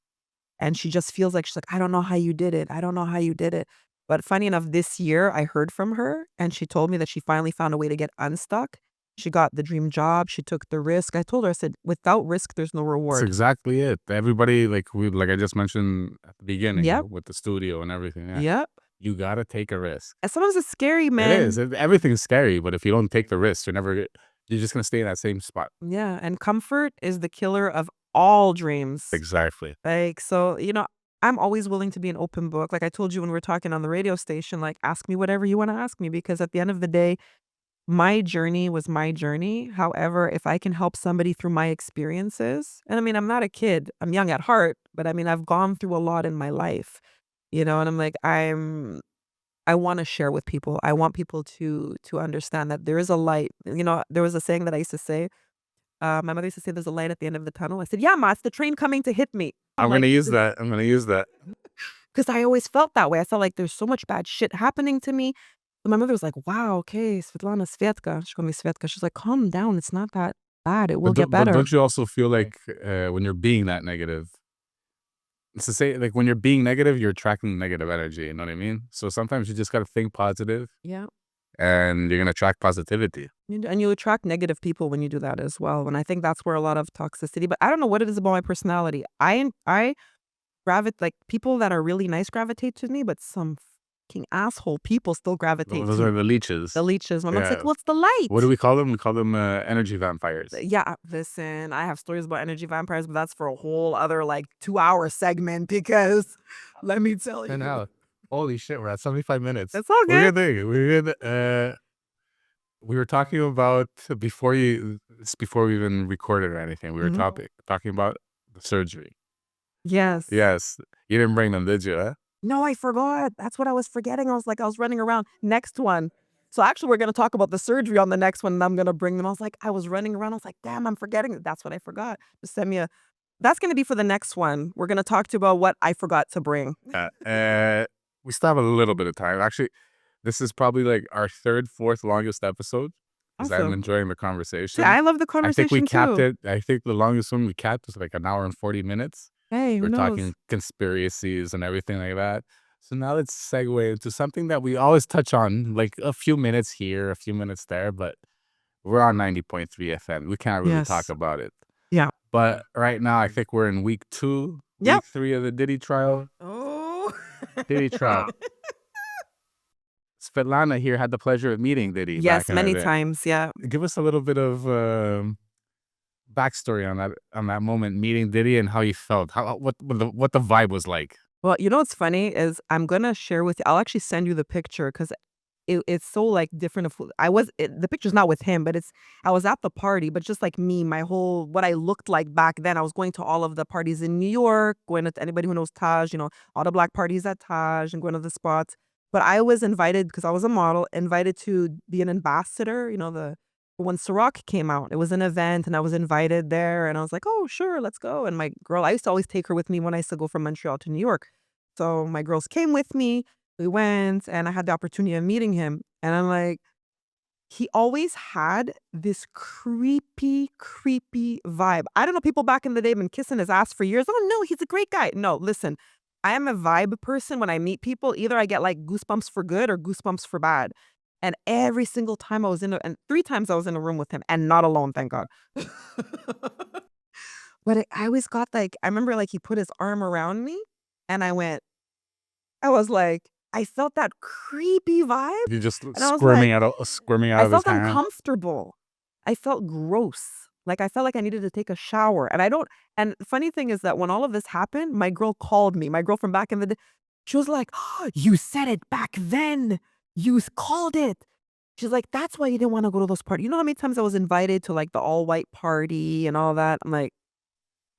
And she just feels like, she's like, I don't know how you did it. I don't know how you did it. But funny enough, this year I heard from her, and she told me that she finally found a way to get unstuck. She got the dream job. She took the risk. I told her, I said, without risk, there's no That's reward. exactly it. Everybody, like I just mentioned at the beginning, Yep. with the studio and everything. Yeah. Yep. You gotta take a risk. And sometimes it's scary, man. It is. Everything's scary, but if you don't take the risk, you're just gonna stay in that same spot. Yeah. And comfort is the killer of all dreams. Exactly. Like, so, I'm always willing to be an open book. Like I told you when we were talking on the radio station, like, ask me whatever you want to ask me, because at the end of the day, my journey was my journey. However, if I can help somebody through my experiences, and I mean, I'm not a kid, I'm young at heart, but I mean, I've gone through a lot in my life, and I'm like, I want to share with people. I want people to understand that there is a light. There was a saying that I used to say. My mother used to say, there's a light at the end of the tunnel. I said, yeah, Ma, it's the train coming to hit me. I'm gonna use that. Because I always felt that way. I felt like there's so much bad shit happening to me. And my mother was like, wow, okay, Svetlana, Svetka. She called me Svetka. She's like, calm down. It's not that bad. It will get But better. don't you also feel like when you're being that negative, it's to say, like, when you're being negative, you're attracting negative energy. You know what I mean? So sometimes you just gotta think positive, Yeah. and you're gonna attract positivity. And you attract negative people when you do that as well. And I think that's where a lot of toxicity, but I don't know what it is about my personality. I gravitate, like, people that are really nice gravitate to me, but some fucking asshole people still gravitate Those to are me. the leeches. The leeches. My mom's Yeah. like, what's the light? What do we call them? We call them energy vampires. Yeah, listen, I have stories about energy vampires, but that's for a whole other, like, 2-hour segment, because let me tell you. And now, holy shit, we're at 75 minutes. That's all We're good. good. We're good. We were talking about before we even recorded or anything. We were Mhm. talking about the surgery. Yes. Yes, you didn't bring them, did you? Huh? No, I forgot. That's what I was forgetting. I was running around. Next one. So actually, we're going to talk about the surgery on the next one, and I'm going to bring them. I was running around. I was like, damn, I'm forgetting. That's what I forgot. Just send me that's going to be for the next one. We're going to talk to you about what I forgot to bring. We still have a little bit of time. Actually, This is probably like our third, fourth longest episode because I'm Awesome. enjoying the See, conversation. I love the I think we conversation capped too. it. I think the longest one we capped was like an hour and 40 minutes. Hey, who We're knows? talking conspiracies and everything like that. So now let's segue into something that we always touch on, like a few minutes here, a few minutes there, but we're on 90.3 FM. We can't really talk Yes. about it. Yeah. But right now, I think we're in week 2, Yep. week 3 of the Diddy trial. Oh. Diddy trial. Svetlana here had the pleasure of meeting Diddy Yes, back in the many day. times. Yeah. Give us a little bit of backstory on that moment meeting Diddy and how you felt. What the vibe was like. Well, you know what's funny is I'm gonna share with you. I'll actually send you the picture because it's so like different. The picture's not with him, but I was at the party, but just like me, my whole what I looked like back then. I was going to all of the parties in New York, going to anybody who knows Taj, all the black parties at Taj and going to the spots. But I was invited because I was a model, invited to be an ambassador. When Ciroc came out, it was an event, and I was invited there, and I was like, "Oh, sure, let's go." And my girl, I used to always take her with me when I used to go from Montreal to New York. So my girls came with me. We went, and I had the opportunity of meeting him, and I'm like, he always had this creepy, creepy vibe. I don't know, people back in the day have been kissing his ass for years. Oh, no, he's a great guy. No, listen, I am a vibe person when I meet people. Either I get like goosebumps for good or goosebumps for bad. And every single time and 3 times I was in a room with him and not alone, thank God. But I always got like, I remember like he put his arm around me and I was like, I felt that creepy vibe. You just And I was squirming like, squirming out I of his felt hand. uncomfortable. I felt gross. Like I felt like I needed to take a shower. And the funny thing is that when all of this happened, my girl called me. My girl from back in the day. She was like, "Oh, you said it back then. Called it." She's like, "That's why you didn't want to go to those parties." You know how many times I was invited to like the all white party and all that?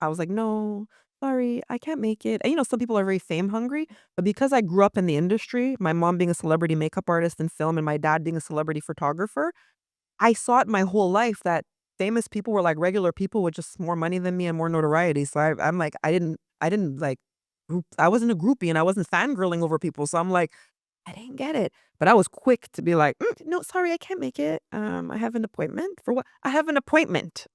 I was like, "No, sorry, I can't make it." And some people are very fame hungry, but because I grew up in the industry, my mom being a celebrity makeup artist in film and my dad being a celebrity photographer, I saw it my whole life that famous people were like regular people with just more money than me and more notoriety. So I'm like, I didn't like I wasn't a groupie and I wasn't fangirling over people. So I'm like, I didn't get it. But I was quick to be like, no, sorry, I can't make it. I have an appointment. For what? I have an appointment.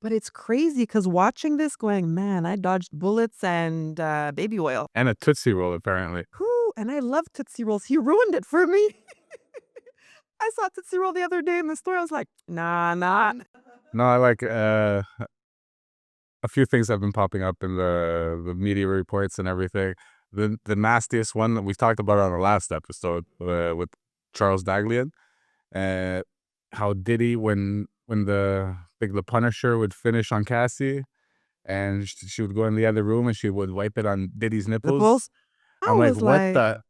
But it's crazy because watching this going, man, I dodged bullets and baby oil. And a Tootsie Roll, apparently. Whew, and I love Tootsie Rolls. He ruined it for me. I saw Tootsie Roll the other day in the store. I was like, nah. No, I like a few things have been popping up in the media reports and everything. The nastiest one that we talked about on the last episode with Charles Daglian, how Diddy when the Punisher would finish on Cassie, and she would go in the other room and she would wipe it on Diddy's nipples. Nipples? I I'm like, was what like, the?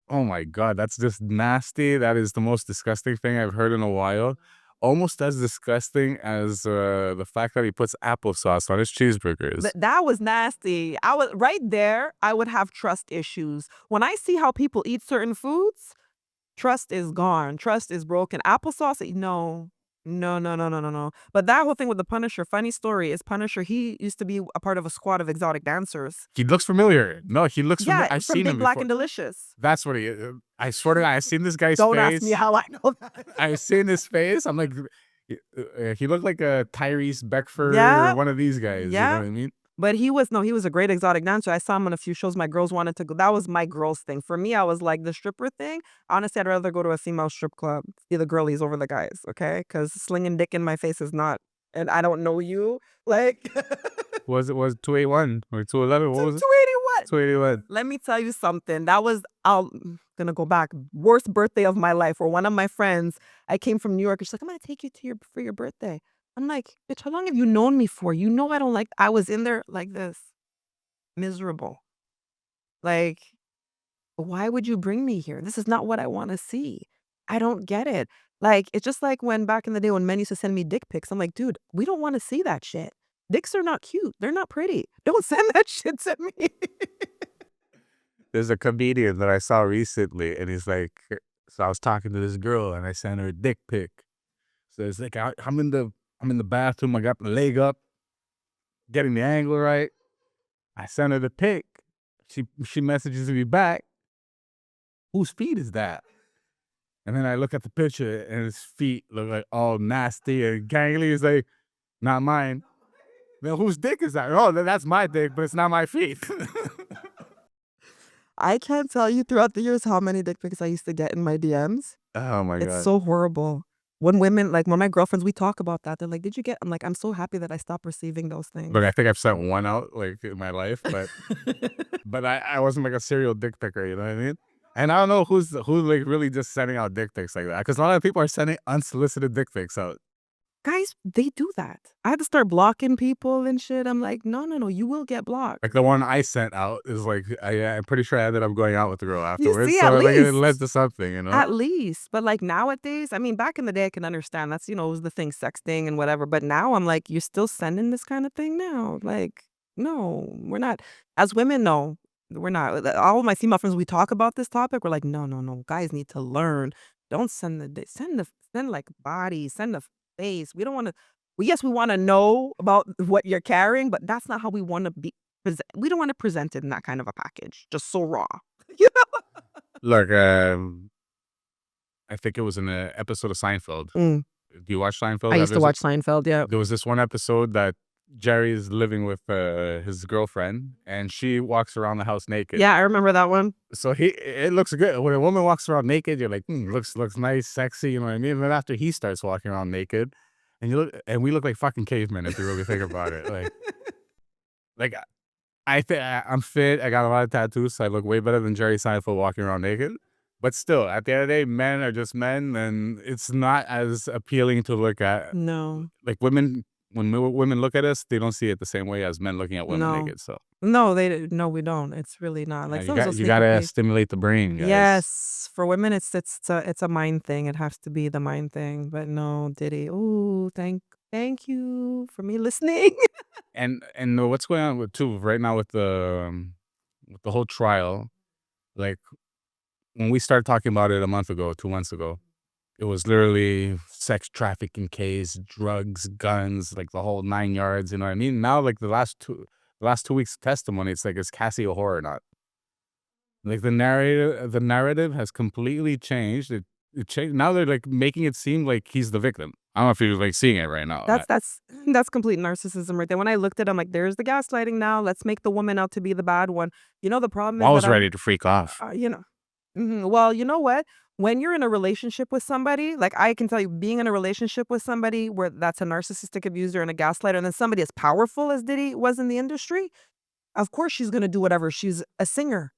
Oh my God, that's just nasty. That is the most disgusting thing I've heard in a while. Almost as disgusting as the fact that he puts applesauce on his cheeseburgers. that was nasty. I was right there. I would have trust issues. When I see how people eat certain foods, trust is gone. Trust is broken. Applesauce, no. No. But that whole thing with the Punisher, funny story is Punisher, he used to be a part of a squad of exotic dancers. He looks familiar. No, he looks familiar. I've from seen Big him Black before. and Delicious. That's what he. I swear to God, I've seen this guy's Don't face. ask me how I know that. I've seen his face. I'm like, he looked like a Tyrese Beckford Yeah. or one of these guys. Yeah. You know what I mean? But he was a great exotic dancer. I saw him in a few shows. My girls wanted to go. That was my girls thing. For me, I was like the stripper thing. Honestly, I'd rather go to a female strip club, see the girlies over the guys, okay? Because slinging dick in my face is not, and I don't know you. Like, Was 281 or 211? What was it? 281. 281. Let me tell you something. I'm gonna go back. Worst birthday of my life. Where one of my friends, I came from New York, and she's like, "I'm gonna take you for your birthday." I'm like, "Bitch, how long have you known me for? You know I don't like." I was in there like this, miserable. Like, why would you bring me here? This is not what I want to see. I don't get it. Like, it's just like when back in the day when men used to send me dick pics. I'm like, dude, we don't want to see that shit. Dicks are not cute. They're not pretty. Don't send that shit to me. There's a comedian that I saw recently, and he's like, so I was talking to this girl, and I sent her a dick pic. So it's like I'm in the bathroom. I got my leg up, getting the angle right. I sent her the pic. She messages me back. whose feet is that? And then I look at the picture and his feet look like all nasty and gangly. It's like, not mine. Then whose dick is that? Oh, that's my dick, but it's not my feet. I can't tell you throughout the years how many dick pics I used to get in my DMs. Oh my It's God. so horrible. When women, like when my girlfriends, we talk about that. They're like, did you get? I'm like, I'm so happy that I stopped receiving those things. Look, I think I've sent one out like in my life, but I wasn't like a serial dick picker, you know what I mean? And I don't know who's like really just sending out dick pics like that, because a lot of people are sending unsolicited dick pics out. Guys, they do that. I had to start blocking people and shit. I'm like, no, you will get blocked. Like the one I sent out is like I'm pretty sure I ended up going out with the girl afterwards. see, so at like it least. led to something, you know. At least. But like nowadays, I mean, back in the day, I can understand. That's, it was the thing, sexting and whatever. But now I'm like, you're still sending this kind of thing now? Like, no, we're not. As women, no, we're not. All of my female friends, we talk about this topic. We're like, no, guys need to learn. Don't send send like bodies, send the face. We don't want to. Yes, we want to know about what you're carrying, but that's not how we want to be. We don't want to present it in that kind of a package, just so raw. Look, I think it was in an episode of Seinfeld. Mm. Do you watch Seinfeld? I used to watch Seinfeld, yeah. There was this one episode that Jerry's living with his girlfriend, and she walks around the house naked. Yeah, I remember that one. So it looks good. When a woman walks around naked, you're like, looks nice, sexy, you know what I mean? And then after he starts walking around naked, and we look like fucking cavemen if you really think about it. Like I think I'm fit. I got a lot of tattoos, so I look way better than Jerry Seinfeld walking around naked. But still, at the end of the day, men are just men, and it's not as appealing to look at. No. Like women, when women look at us, they don't see it the same way as men looking at women No. naked. So No, we don't. It's really not. Like you gotta stimulate the brain, guys. Yes, for women, it's a mind thing. It has to be the mind thing. But no, Diddy. Ooh, thank you for me listening. And what's going on with too right now with the whole trial, like when we started talking about it a month ago, 2 months ago, it was literally sex trafficking case, drugs, guns, like the whole 9 yards. You know what I mean? Now, like the last 2 weeks of testimony, it's like, is Cassie a whore or not? Like the narrative has completely changed. It changed. Now they're like making it seem like he's the victim. I don't know if you're like seeing it right now. That's complete narcissism right there. When I looked at it, I'm like, there's the gaslighting now. Let's make the woman out to be the bad one. The problem is I was ready to freak off. Well, you know what? When you're in a relationship with somebody, like I can tell you, being in a relationship with somebody where that's a narcissistic abuser and a gaslighter, and then somebody as powerful as Diddy was in the industry, of course she's going to do whatever. She's a singer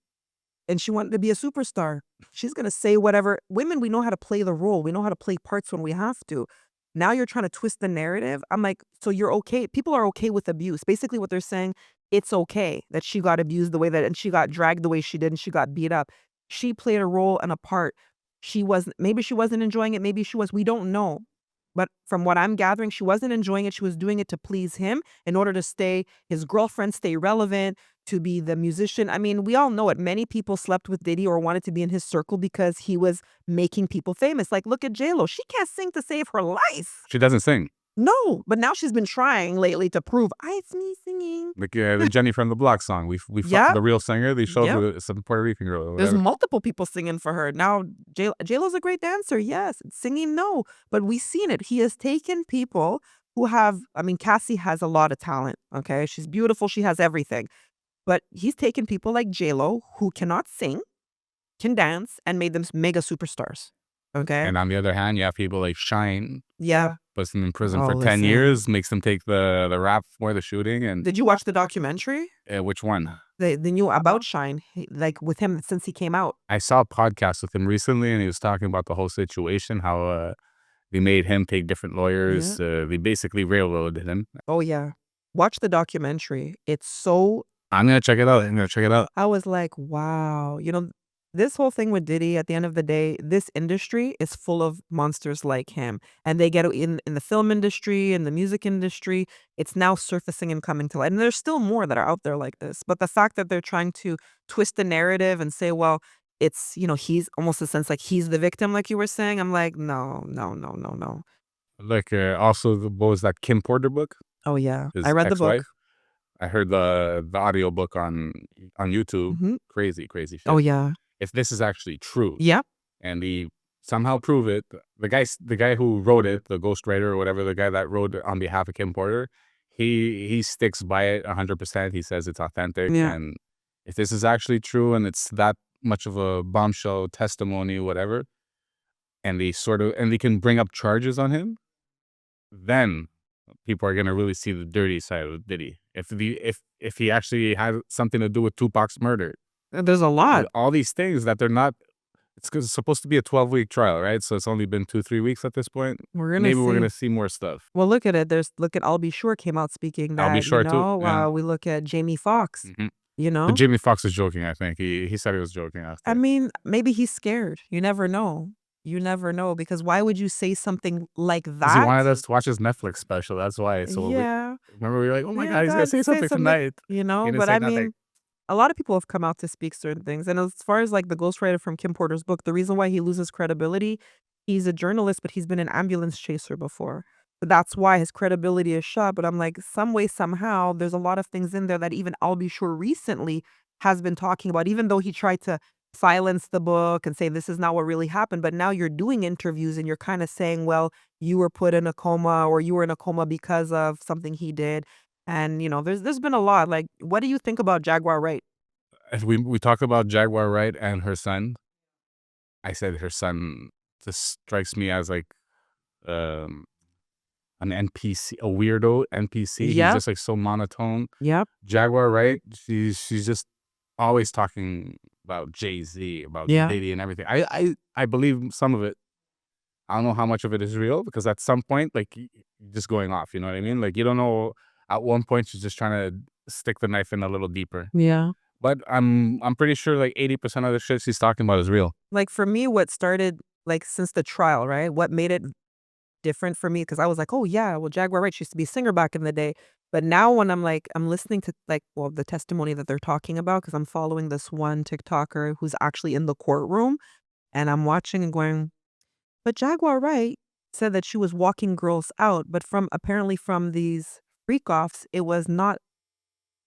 and she wanted to be a superstar. She's going to say whatever. Women, we know how to play the role. We know how to play parts when we have to. Now you're trying to twist the narrative. I'm like, so you're okay. People are okay with abuse. Basically what they're saying, it's okay that she got abused the way that, and she got dragged the way she did, and she got beat up. She played a role and a part. Maybe she wasn't enjoying it. Maybe she was. We don't know. But from what I'm gathering, she wasn't enjoying it. She was doing it to please him in order to stay his girlfriend, stay relevant, to be the musician. I mean, we all know it. Many people slept with Diddy or wanted to be in his circle because he was making people famous. Like, look at J-Lo. She can't sing to save her life. She doesn't sing. No, but now she's been trying lately to prove, it's me singing. Like the Jenny from the Block song. We Yeah. the real singer. They showed Yeah. some Puerto Rican girl. Or There's whatever. multiple people singing for her. Now, J-Lo's a great dancer, yes. Singing, no. But we've seen it. He has taken people who have, Cassie has a lot of talent, okay? She's beautiful. She has everything. But he's taken people like J-Lo who cannot sing, can dance, and made them mega superstars, okay? And on the other hand, you have people like Shine, Yeah. puts them in prison Oh, for 10 listen. years, makes them take the rap for the shooting. And Did you watch the documentary? which one? The new about Shine, like with him since he came out. I saw a podcast with him recently, and he was talking about the whole situation, how they made him take different lawyers. They basically railroaded him. Oh, yeah. Watch the documentary. It's so... I'm going to check it out. I was like, wow. This whole thing with Diddy, at the end of the day, this industry is full of monsters like him. And they get in the film industry, in the music industry, it's now surfacing and coming to light. And there's still more that are out there like this. But the fact that they're trying to twist the narrative and say, well, it's, he's almost a sense like he's the victim, like you were saying. I'm like, no. Like also, what was that Kim Porter book? Oh, yeah. His I read the ex-wife? book. I heard the audio book on YouTube. Mhm. Crazy shit. Oh, yeah. if this is actually true. Yep. And he somehow prove it. The guy who wrote it, the ghostwriter or whatever, the guy that wrote it on behalf of Kim Porter, he sticks by it 100%. He says it's authentic. Yeah. And if this is actually true and it's that much of a bombshell testimony, whatever, and they can bring up charges on him, then people are gonna really see the dirty side of Diddy. If he actually had something to do with Tupac's murder, There's a lot. all these things that they're not. It's because it's supposed to be a 12-week trial, right? So it's only been 2-3 weeks at this point. We're Maybe gonna we're see. gonna see more stuff. Well, look at it. Look at I'll Be Sure came out speaking I'll Be that, Sure too, yeah. we look at Jamie Foxx, Mhm. you But know? Jamie Foxx was joking. I think he said he was joking after. I mean, maybe he's scared. You never know. You never know, because why would you say something like 'Cause he wanted that? us to watch his Netflix special. That's why. So Yeah. remember we were like, oh my Yeah, God, he's gonna God, say something tonight. You He know, didn't but say I nothing. mean, a lot of people have come out to speak certain things. And as far as like the ghostwriter from Kim Porter's book, the reason why he loses credibility, he's a journalist, but he's been an ambulance chaser before. So that's why his credibility is shot. But I'm like, some way, somehow, there's a lot of things in there that even I'll Be Sure recently has been talking about, even though he tried to silence the book and say this is not what really happened. But now you're doing interviews and you're kind of saying, well, you were put in a coma or you were in a coma because of something he did. And, there's been a lot. Like, what do you think about Jaguar Wright? As we talked about Jaguar Wright and her son. I said her son just strikes me as like um, an NPC, a weirdo NPC. He's Yep. just like so monotone. Yep. Jaguar Wright, she's just always talking about Jay-Z, about Yeah. Diddy and everything. I believe some of it. I don't know how much of it is real, because at some point, like, you're just going off, you know what I mean? Like, you don't know, at one point she's just trying to stick the knife in a little deeper. Yeah. But I'm pretty sure like 80% of the shit she's talking about is real. Like, for me, what started, like, since the trial, right? What made it different for me? Because I was like, oh, yeah, well, Jaguar Wright, she used to be a singer back in the day. But now when I'm listening to, like, well, the testimony that they're talking about, because I'm following this one TikToker who's actually in the courtroom, and I'm watching and going, but Jaguar Wright said that she was walking girls out, but apparently from these freak-offs, it was not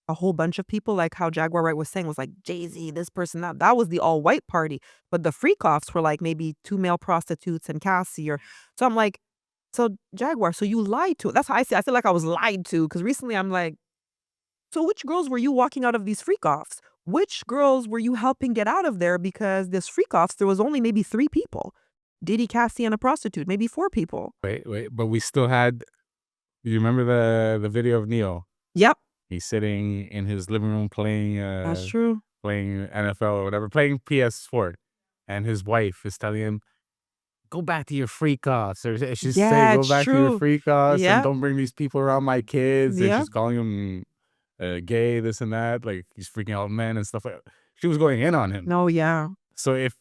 a whole bunch of people, like how Jaguar Wright was saying, was like Jay-Z, this person, that. That was the all-white party. But the freak-offs were like maybe 2 male prostitutes and Cassie. So I'm like, so Jaguar, so you lied to it. That's how I see. I feel like I was lied to, because recently I'm like, so which girls were you walking out of these freak-offs? Which girls were you helping get out of there? Because this freak-offs, there was only maybe 3 people. Diddy, Cassie, and a prostitute, maybe 4 people. Wait, but we still had. You remember the video of Neo? Yep, He's sitting in his living room playing that's true. playing NFL or whatever, playing PS4, and his wife is telling him, "Go back to your freak offs," or she's Yeah, saying, "Go it's back to your true. freak offs, Yeah. and don't bring these people around my kids." And Yeah. she's calling him gay, this and that, like he's freaking out men and stuff like that. She was going in on him. No, yeah. So if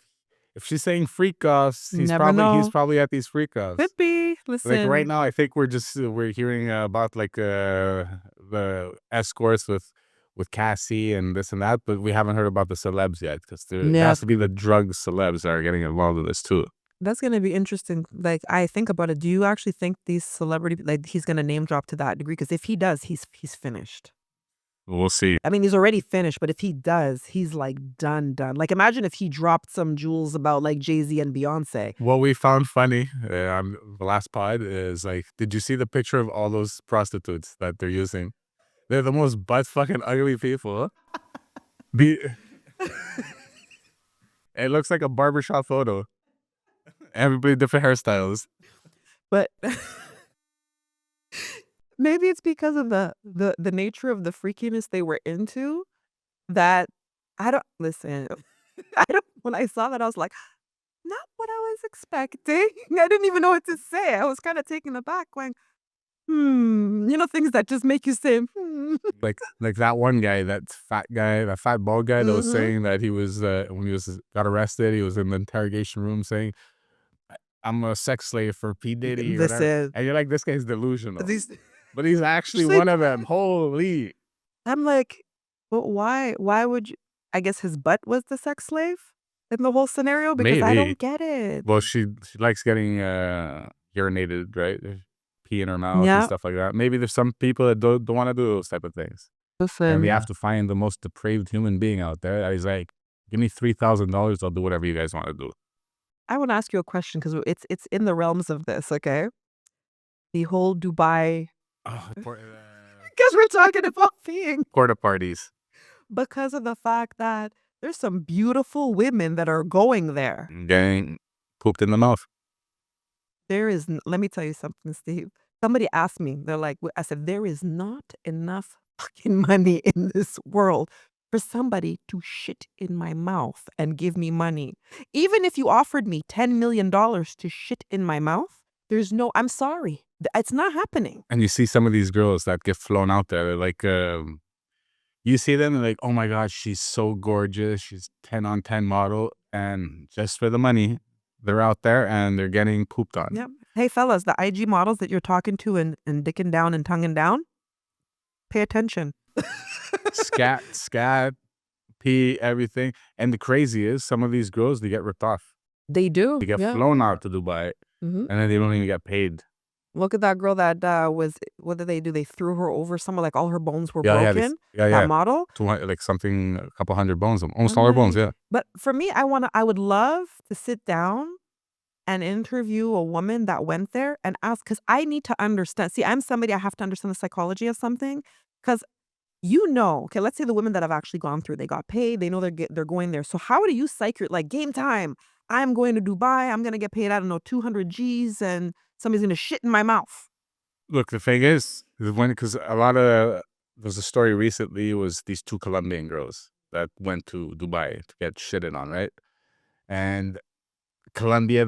she's saying freak offs, he's Never know. probably at these freak offs. Could be. Listen. Like right now, I think we're hearing about like the escorts with Cassie and this and that, but we haven't heard about the celebs yet, because there Yeah. has to be the drug celebs that are getting involved in this too. That's gonna be interesting. Like, I think about it. Do you actually think these celebrity, like, he's gonna name drop to that degree? Because if he does, he's finished. We'll see. I mean, he's already finished, but if he does, he's like done. Like, imagine if he dropped some jewels about like Jay-Z and Beyonce. What we found funny on the last pod is like, did you see the picture of all those prostitutes that they're using? They're the most butt fucking ugly people. It looks like a barbershop photo. Everybody different hairstyles. But maybe it's because of the nature of the freakiness they were into, that I don't listen. When I saw that, I was like, not what I was expecting. I didn't even know what to say. I was kind of taken aback, going, things that just make you say, Like that one guy, that fat bald guy that was Mhm. saying that he was when he got arrested, he was in the interrogation room saying, "I'm a sex slave for P. Diddy," or whatever. Listen, And you're like, this guy's delusional. these. But he's actually She's like- one of them. Holy. I'm like, but why? Why would you? I guess his butt was the sex slave in the whole scenario, because I Maybe. don't get it. Well, she likes getting urinated, right? Pee in her mouth Yeah. and stuff like that. Maybe there's some people that don't want to do those type of things. Listen, And we have to find the most depraved human being out there that is like, Give me $3,000. I'll do whatever you guys want to do. I want to ask you a question because it's in the realms of this, okay? The whole Dubai, because we're talking about being, Porta parties. because of the fact that there's some beautiful women that are going there. Getting pooped in the mouth. There is, let me tell you something, Steve. Somebody asked me, they're like, I said, there is not enough fucking money in this world for somebody to shit in my mouth and give me money. Even if you offered me $10 million to shit in my mouth, there's no, I'm sorry. It's not happening. And you see some of these girls that get flown out there. They're like, you see them, they're like, oh my God, she's so gorgeous. She's 10 on 10 model. And just for the money, they're out there and they're getting pooped on. Yep. Hey, fellas, the IG models that you're talking to and dicking down and tonguing down, pay attention. Scat, pee, everything. And the crazy is, some of these girls, they get ripped off. They do. They get yeah. flown out to Dubai, Mhm. and then they don't even get paid. Look at that girl that was, what did they do? They threw her over somewhere, like all her bones were Yeah, broken. yeah, That model. 200, like something, a couple hundred bones, almost I'm all her bones, like- yeah. But for me, I would love to sit down and interview a woman that went there and ask, because I need to understand. See, I'm somebody, I have to understand the psychology of something, because okay, let's say the women that have actually gone through, they got paid, they know they're going there. So how do you psych your, like, game time? I'm going to Dubai, I'm going to get paid, I don't know, 200 G's and somebody's going to shit in my mouth. Look, the thing is, because there's a story recently, it was these two Colombian girls that went to Dubai to get shitted on, right? And Colombia,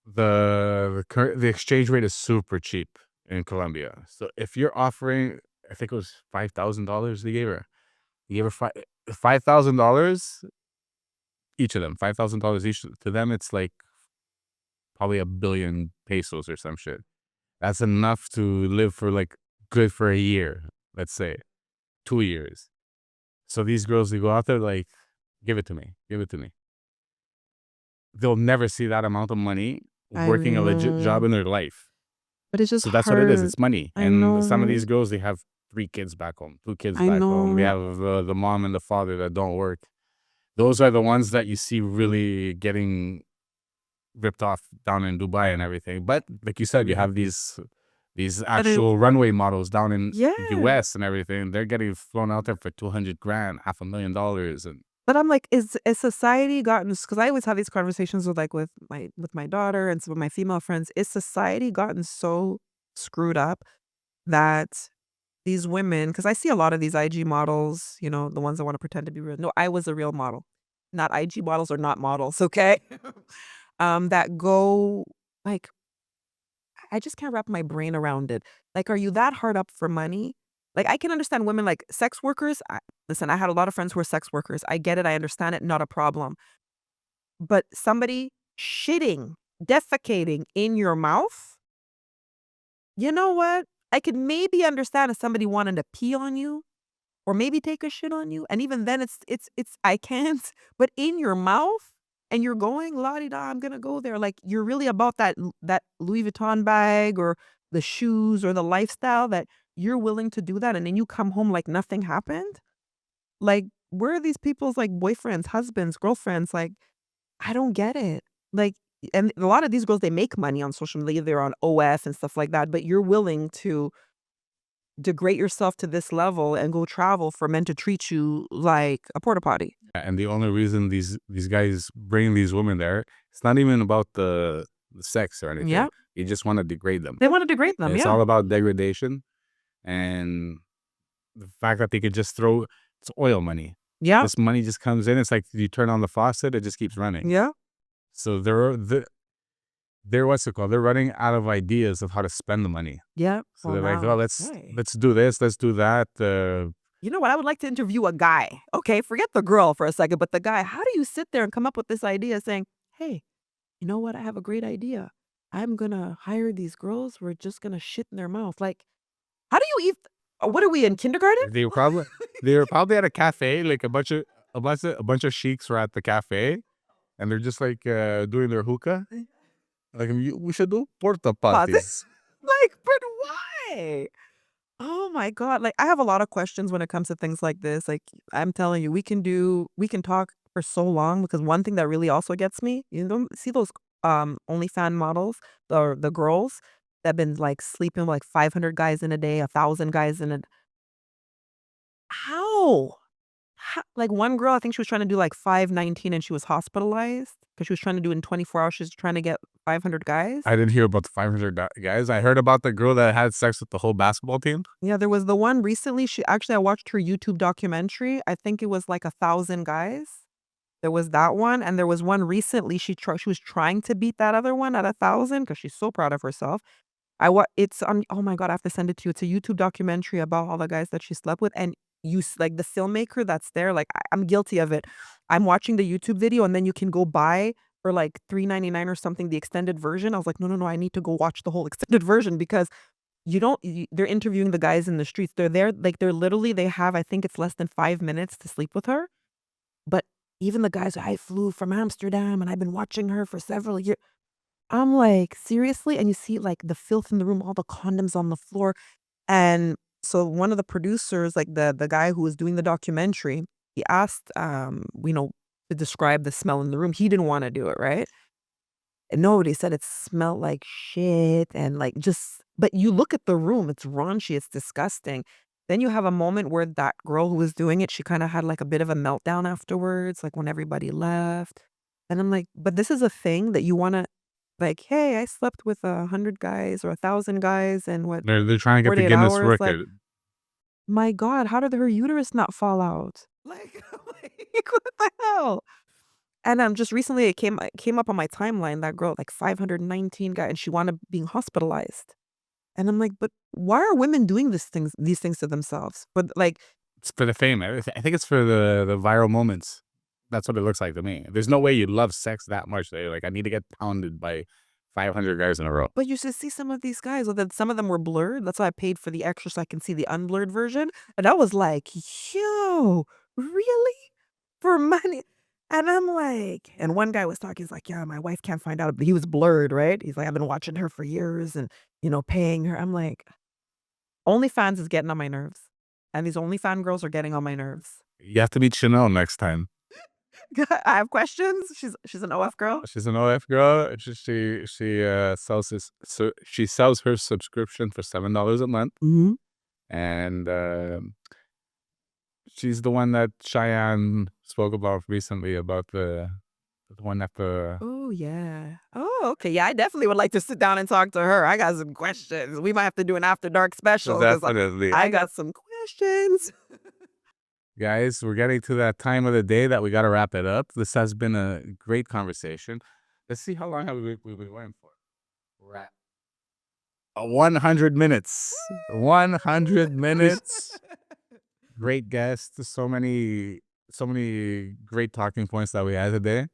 the exchange rate is super cheap in Colombia. So if you're offering, I think it was $5,000 they gave her. They gave her $5,000 each of them. $5,000 each. To them, it's like probably 1 billion pesos or some shit. That's enough to live for like good for a year, let's say 2 years. So these girls, they go out there like, give it to me, give it to me. They'll never see that amount of money working a legit job in their life. But it's just So that's what it is. It's money. I And know, some of right? these girls, they have 3 kids back home, 2 kids I back home. We know. have the mom and the father that don't work. Those are the ones that you see really getting ripped off down in Dubai and everything. But like you said, you have these actual runway models down in Yeah. US and everything. They're getting flown out there for 200 grand, $500,000. And But I'm like, is society gotten, because I always have these conversations with my daughter and some of my female friends, is society gotten so screwed up that these women, because I see a lot of these IG models, the ones that want to pretend to be real. No, I was a real model. Not IG models are not models, okay? That go, like, I just can't wrap my brain around it. Like, are you that hard up for money? Like, I can understand women like sex workers. Listen, I had a lot of friends who were sex workers. I get it. I understand it. Not a problem. But somebody shitting, defecating in your mouth, you know what? I could maybe understand if somebody wanted to pee on you or maybe take a shit on you. And even then it's I can't. But in your mouth and you're going, la-di-da, I'm going to go there. Like, you're really about that Louis Vuitton bag or the shoes or the lifestyle that you're willing to do that. And then you come home like nothing happened. Like, where are these people's like boyfriends, husbands, girlfriends? Like, I don't get it. Like, and a lot of these girls, they make money on social media. They're on OF and stuff like that. But you're willing to degrade yourself to this level and go travel for men to treat you like a porta potty. And the only reason these guys bring these women there, it's not even about the sex or anything. Yeah. You just want to degrade them. They want to degrade them. It's Yeah. all about degradation. And the fact that they could just throw, it's oil money. Yeah. This money just comes in. It's like you turn on the faucet, it just keeps running. Yeah. So they're what's it called? They're running out of ideas of how to spend the money. Yeah. So they're like, oh, let's do this, let's do that. You know what? I would like to interview a guy. Okay, forget the girl for a second, but the guy. How do you sit there and come up with this idea saying, hey, you know what? I have a great idea. I'm going to hire these girls. We're just going to shit in their mouth. Like, how do you eat? What are we in kindergarten? They were probably at a cafe. Like a bunch of sheiks were at the cafe, and they're just like doing their hookah. Like, we should do porta parties. Like, but why? Oh my God. Like, I have a lot of questions when it comes to things like this. Like, I'm telling you, we can talk for so long, because one thing that really also gets me, you don't see those OnlyFans models, the girls that been like sleeping with like 500 guys in a day, 1,000 guys in a how? Like one girl, I think she was trying to do like 519 and she was hospitalized because she was trying to do it in 24 hours. She's trying to get 500 guys. I didn't hear about the 500 guys. I heard about the girl that had sex with the whole basketball team. Yeah, there was the one recently. I watched her YouTube documentary. I think it was like 1,000 guys. There was that one, and there was one recently. She was trying to beat that other one at 1,000 because she's so proud of herself. It's on. Oh my god, I have to send it to you. It's a YouTube documentary about all the guys that she slept with, and like the filmmaker that's there. Like I'm guilty of it. I'm watching the YouTube video, and then you can go buy for like $3.99 or something the extended version. I was like, no, no, no, I need to go watch the whole extended version because you don't. They're interviewing the guys in the streets. They're there, like they have. I think it's less than 5 minutes to sleep with her, but even the guys, I flew from Amsterdam, and I've been watching her for several years. I'm like, seriously? And you see like the filth in the room, all the condoms on the floor. And so one of the producers, like the guy who was doing the documentary, he asked to describe the smell in the room. He didn't want to do it, right? And nobody said it smelled like shit and like but you look at the room, it's raunchy, it's disgusting. Then you have a moment where that girl who was doing it, she kind of had like a bit of a meltdown afterwards, like when everybody left. And I'm like, but this is a thing that you want to like, hey, I slept with 100 guys or 1,000 guys and what They're trying to get the 48 Guinness hours. Like, record. my God, how did her uterus not fall out? Like, what the hell? And just recently it came up on my timeline, that girl, like 519 guy, and she wound up being hospitalized. And I'm like, but why are women doing these things to themselves? But like, It's for the fame. I think it's for the viral moments. That's what it looks like to me. There's no way you love sex that much that you're like, I need to get pounded by 500 guys in a row. but you should see some of these guys. Well, then some of them were blurred. That's why I paid for the extra so I can see the unblurred version. And I was like, yo, really? For money? And I'm like, and one guy was talking, he's like, yeah, my wife can't find out. But he was blurred, right? He's like, I've been watching her for years and, paying her. I'm like, OnlyFans is getting on my nerves. And these OnlyFans girls are getting on my nerves. You have to meet Chanel next time. I have questions. She's an OF girl. She's an OF girl. She sells her subscription for $7 a month, Mm-hmm. and she's the one that Cheyenne spoke about recently about the one at the. Oh, yeah. Oh, okay. Yeah, I definitely would like to sit down and talk to her. I got some questions. We might have to do an after dark special. 'Cause Definitely, I got some questions. guys. We're getting to that time of the day that we got to wrap it up. This has been a great conversation. Let's see how long have we been going for. We're at 100 minutes. 100 minutes. Great guests. So many great talking points that we had today.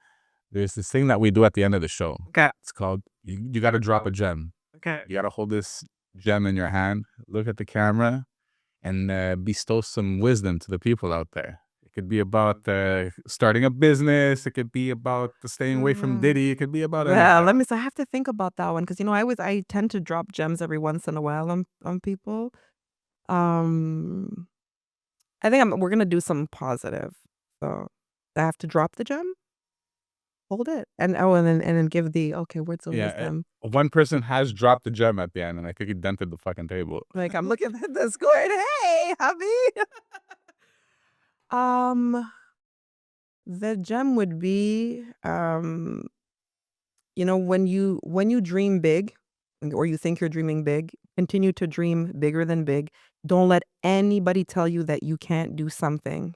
There's this thing that we do at the end of the show. Okay. It's called, you got to drop a gem. Okay. You got to hold this gem in your hand, look at the camera, and bestow some wisdom to the people out there. It could be about starting a business. It could be about staying away from Diddy. It could be about Yeah, anything. I have to think about that one because I tend to drop gems every once in a while on people. Um, I think we're gonna do something positive. So I have to drop the gem, hold it, and then give the words of Yeah, wisdom. one person has dropped the gem at the end, and I think he dented the fucking table. Like I'm looking at the score. Hey, hubby. The gem would be when you dream big or you think you're dreaming big, continue to dream bigger than big. Don't let anybody tell you that you can't do something.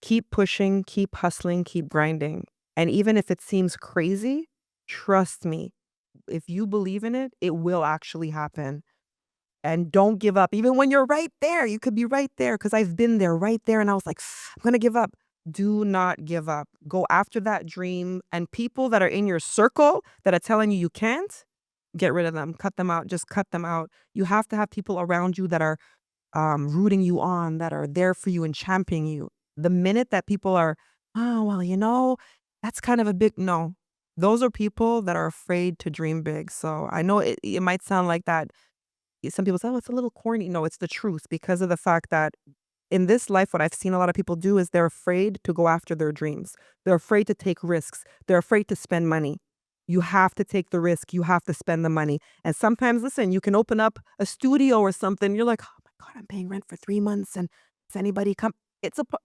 Keep pushing, keep hustling, keep grinding. And even if it seems crazy, trust me, if you believe in it, it will actually happen. And don't give up. Even when you're right there, you could be right there because I've been there, right there. And I was like, I'm going to give up. Do not give up. Go after that dream. And people that are in your circle that are telling you can't, get rid of them. Cut them out. Just cut them out. You have to have people around you that are rooting you on, that are there for you and championing you. The minute that people are, oh, well, that's kind of a big no. Those are people that are afraid to dream big. So I know it might sound like that. Some people say, oh, it's a little corny. No, it's the truth because of the fact that in this life, what I've seen a lot of people do is they're afraid to go after their dreams. They're afraid to take risks. They're afraid to spend money. You have to take the risk. You have to spend the money. And sometimes, listen, you can open up a studio or something. You're like, oh my God, I'm paying rent for 3 months. And if anybody come,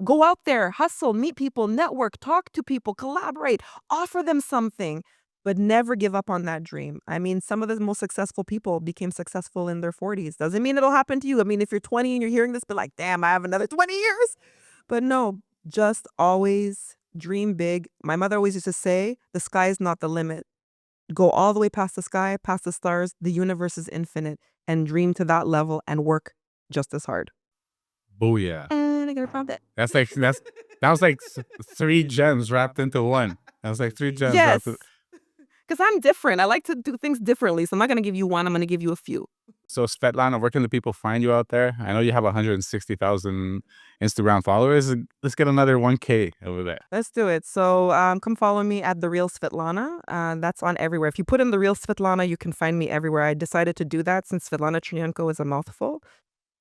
go out there, hustle, meet people, network, talk to people, collaborate, offer them something, but never give up on that dream. I mean, some of the most successful people became successful in their 40s. Doesn't mean it'll happen to you. I mean, if you're 20 and you're hearing this, be like, damn, I have another 20 years. But no, just always dream big. My mother always used to say, the sky is not the limit. Go all the way past the sky, past the stars. The universe is infinite, and dream to that level and work just as hard. Booyah. And I got around it. That was like 3 gems wrapped into one. That was like 3 gems Yes. wrapped. Because I'm different. I like to do things differently. So I'm not going to give you one. I'm going to give you a few. So Svetlana, where can the people find you out there? I know you have 160,000 Instagram followers. Let's get another 1K over there. Let's do it. So come follow me at The Real Svetlana. That's on everywhere. If you put in The Real Svetlana, you can find me everywhere. I decided to do that since Svetlana Chernienko is a mouthful.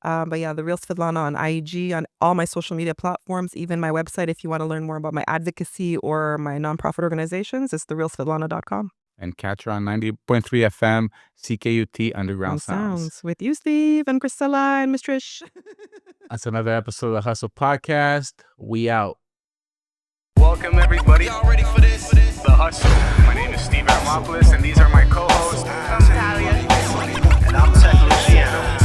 But yeah, The Real Svetlana on IG, on all my social media platforms, even my website if you want to learn more about my advocacy or my nonprofit organizations, it's therealsvetlana.com. And catch her on 90.3 FM, CKUT Underground Sounds. With you, Steve, and Priscilla, and Miss Trish. That's another episode of the Hustle Podcast. We out. Welcome everybody. Y'all ready for this? The Hustle. My name is Steve Armopoulos, and these are my co-hosts. And I'm Tech Luciano.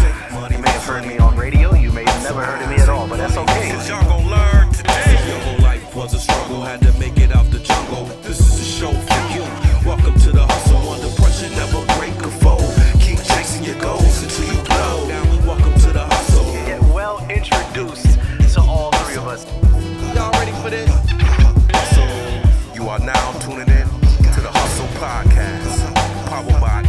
You may have heard me on radio, you may have never heard of me at all, but that's okay. Cause y'all gon' learn today. Your whole life was a struggle, had to make it out the jungle. This is a show for you. Welcome to the hustle, under pressure, never break a fold. Keep chasing your goals until you blow. Now we welcome to the hustle. Get well introduced to all 3 of us. Y'all ready for this? You are now tuning in to the Hustle Podcast, powered by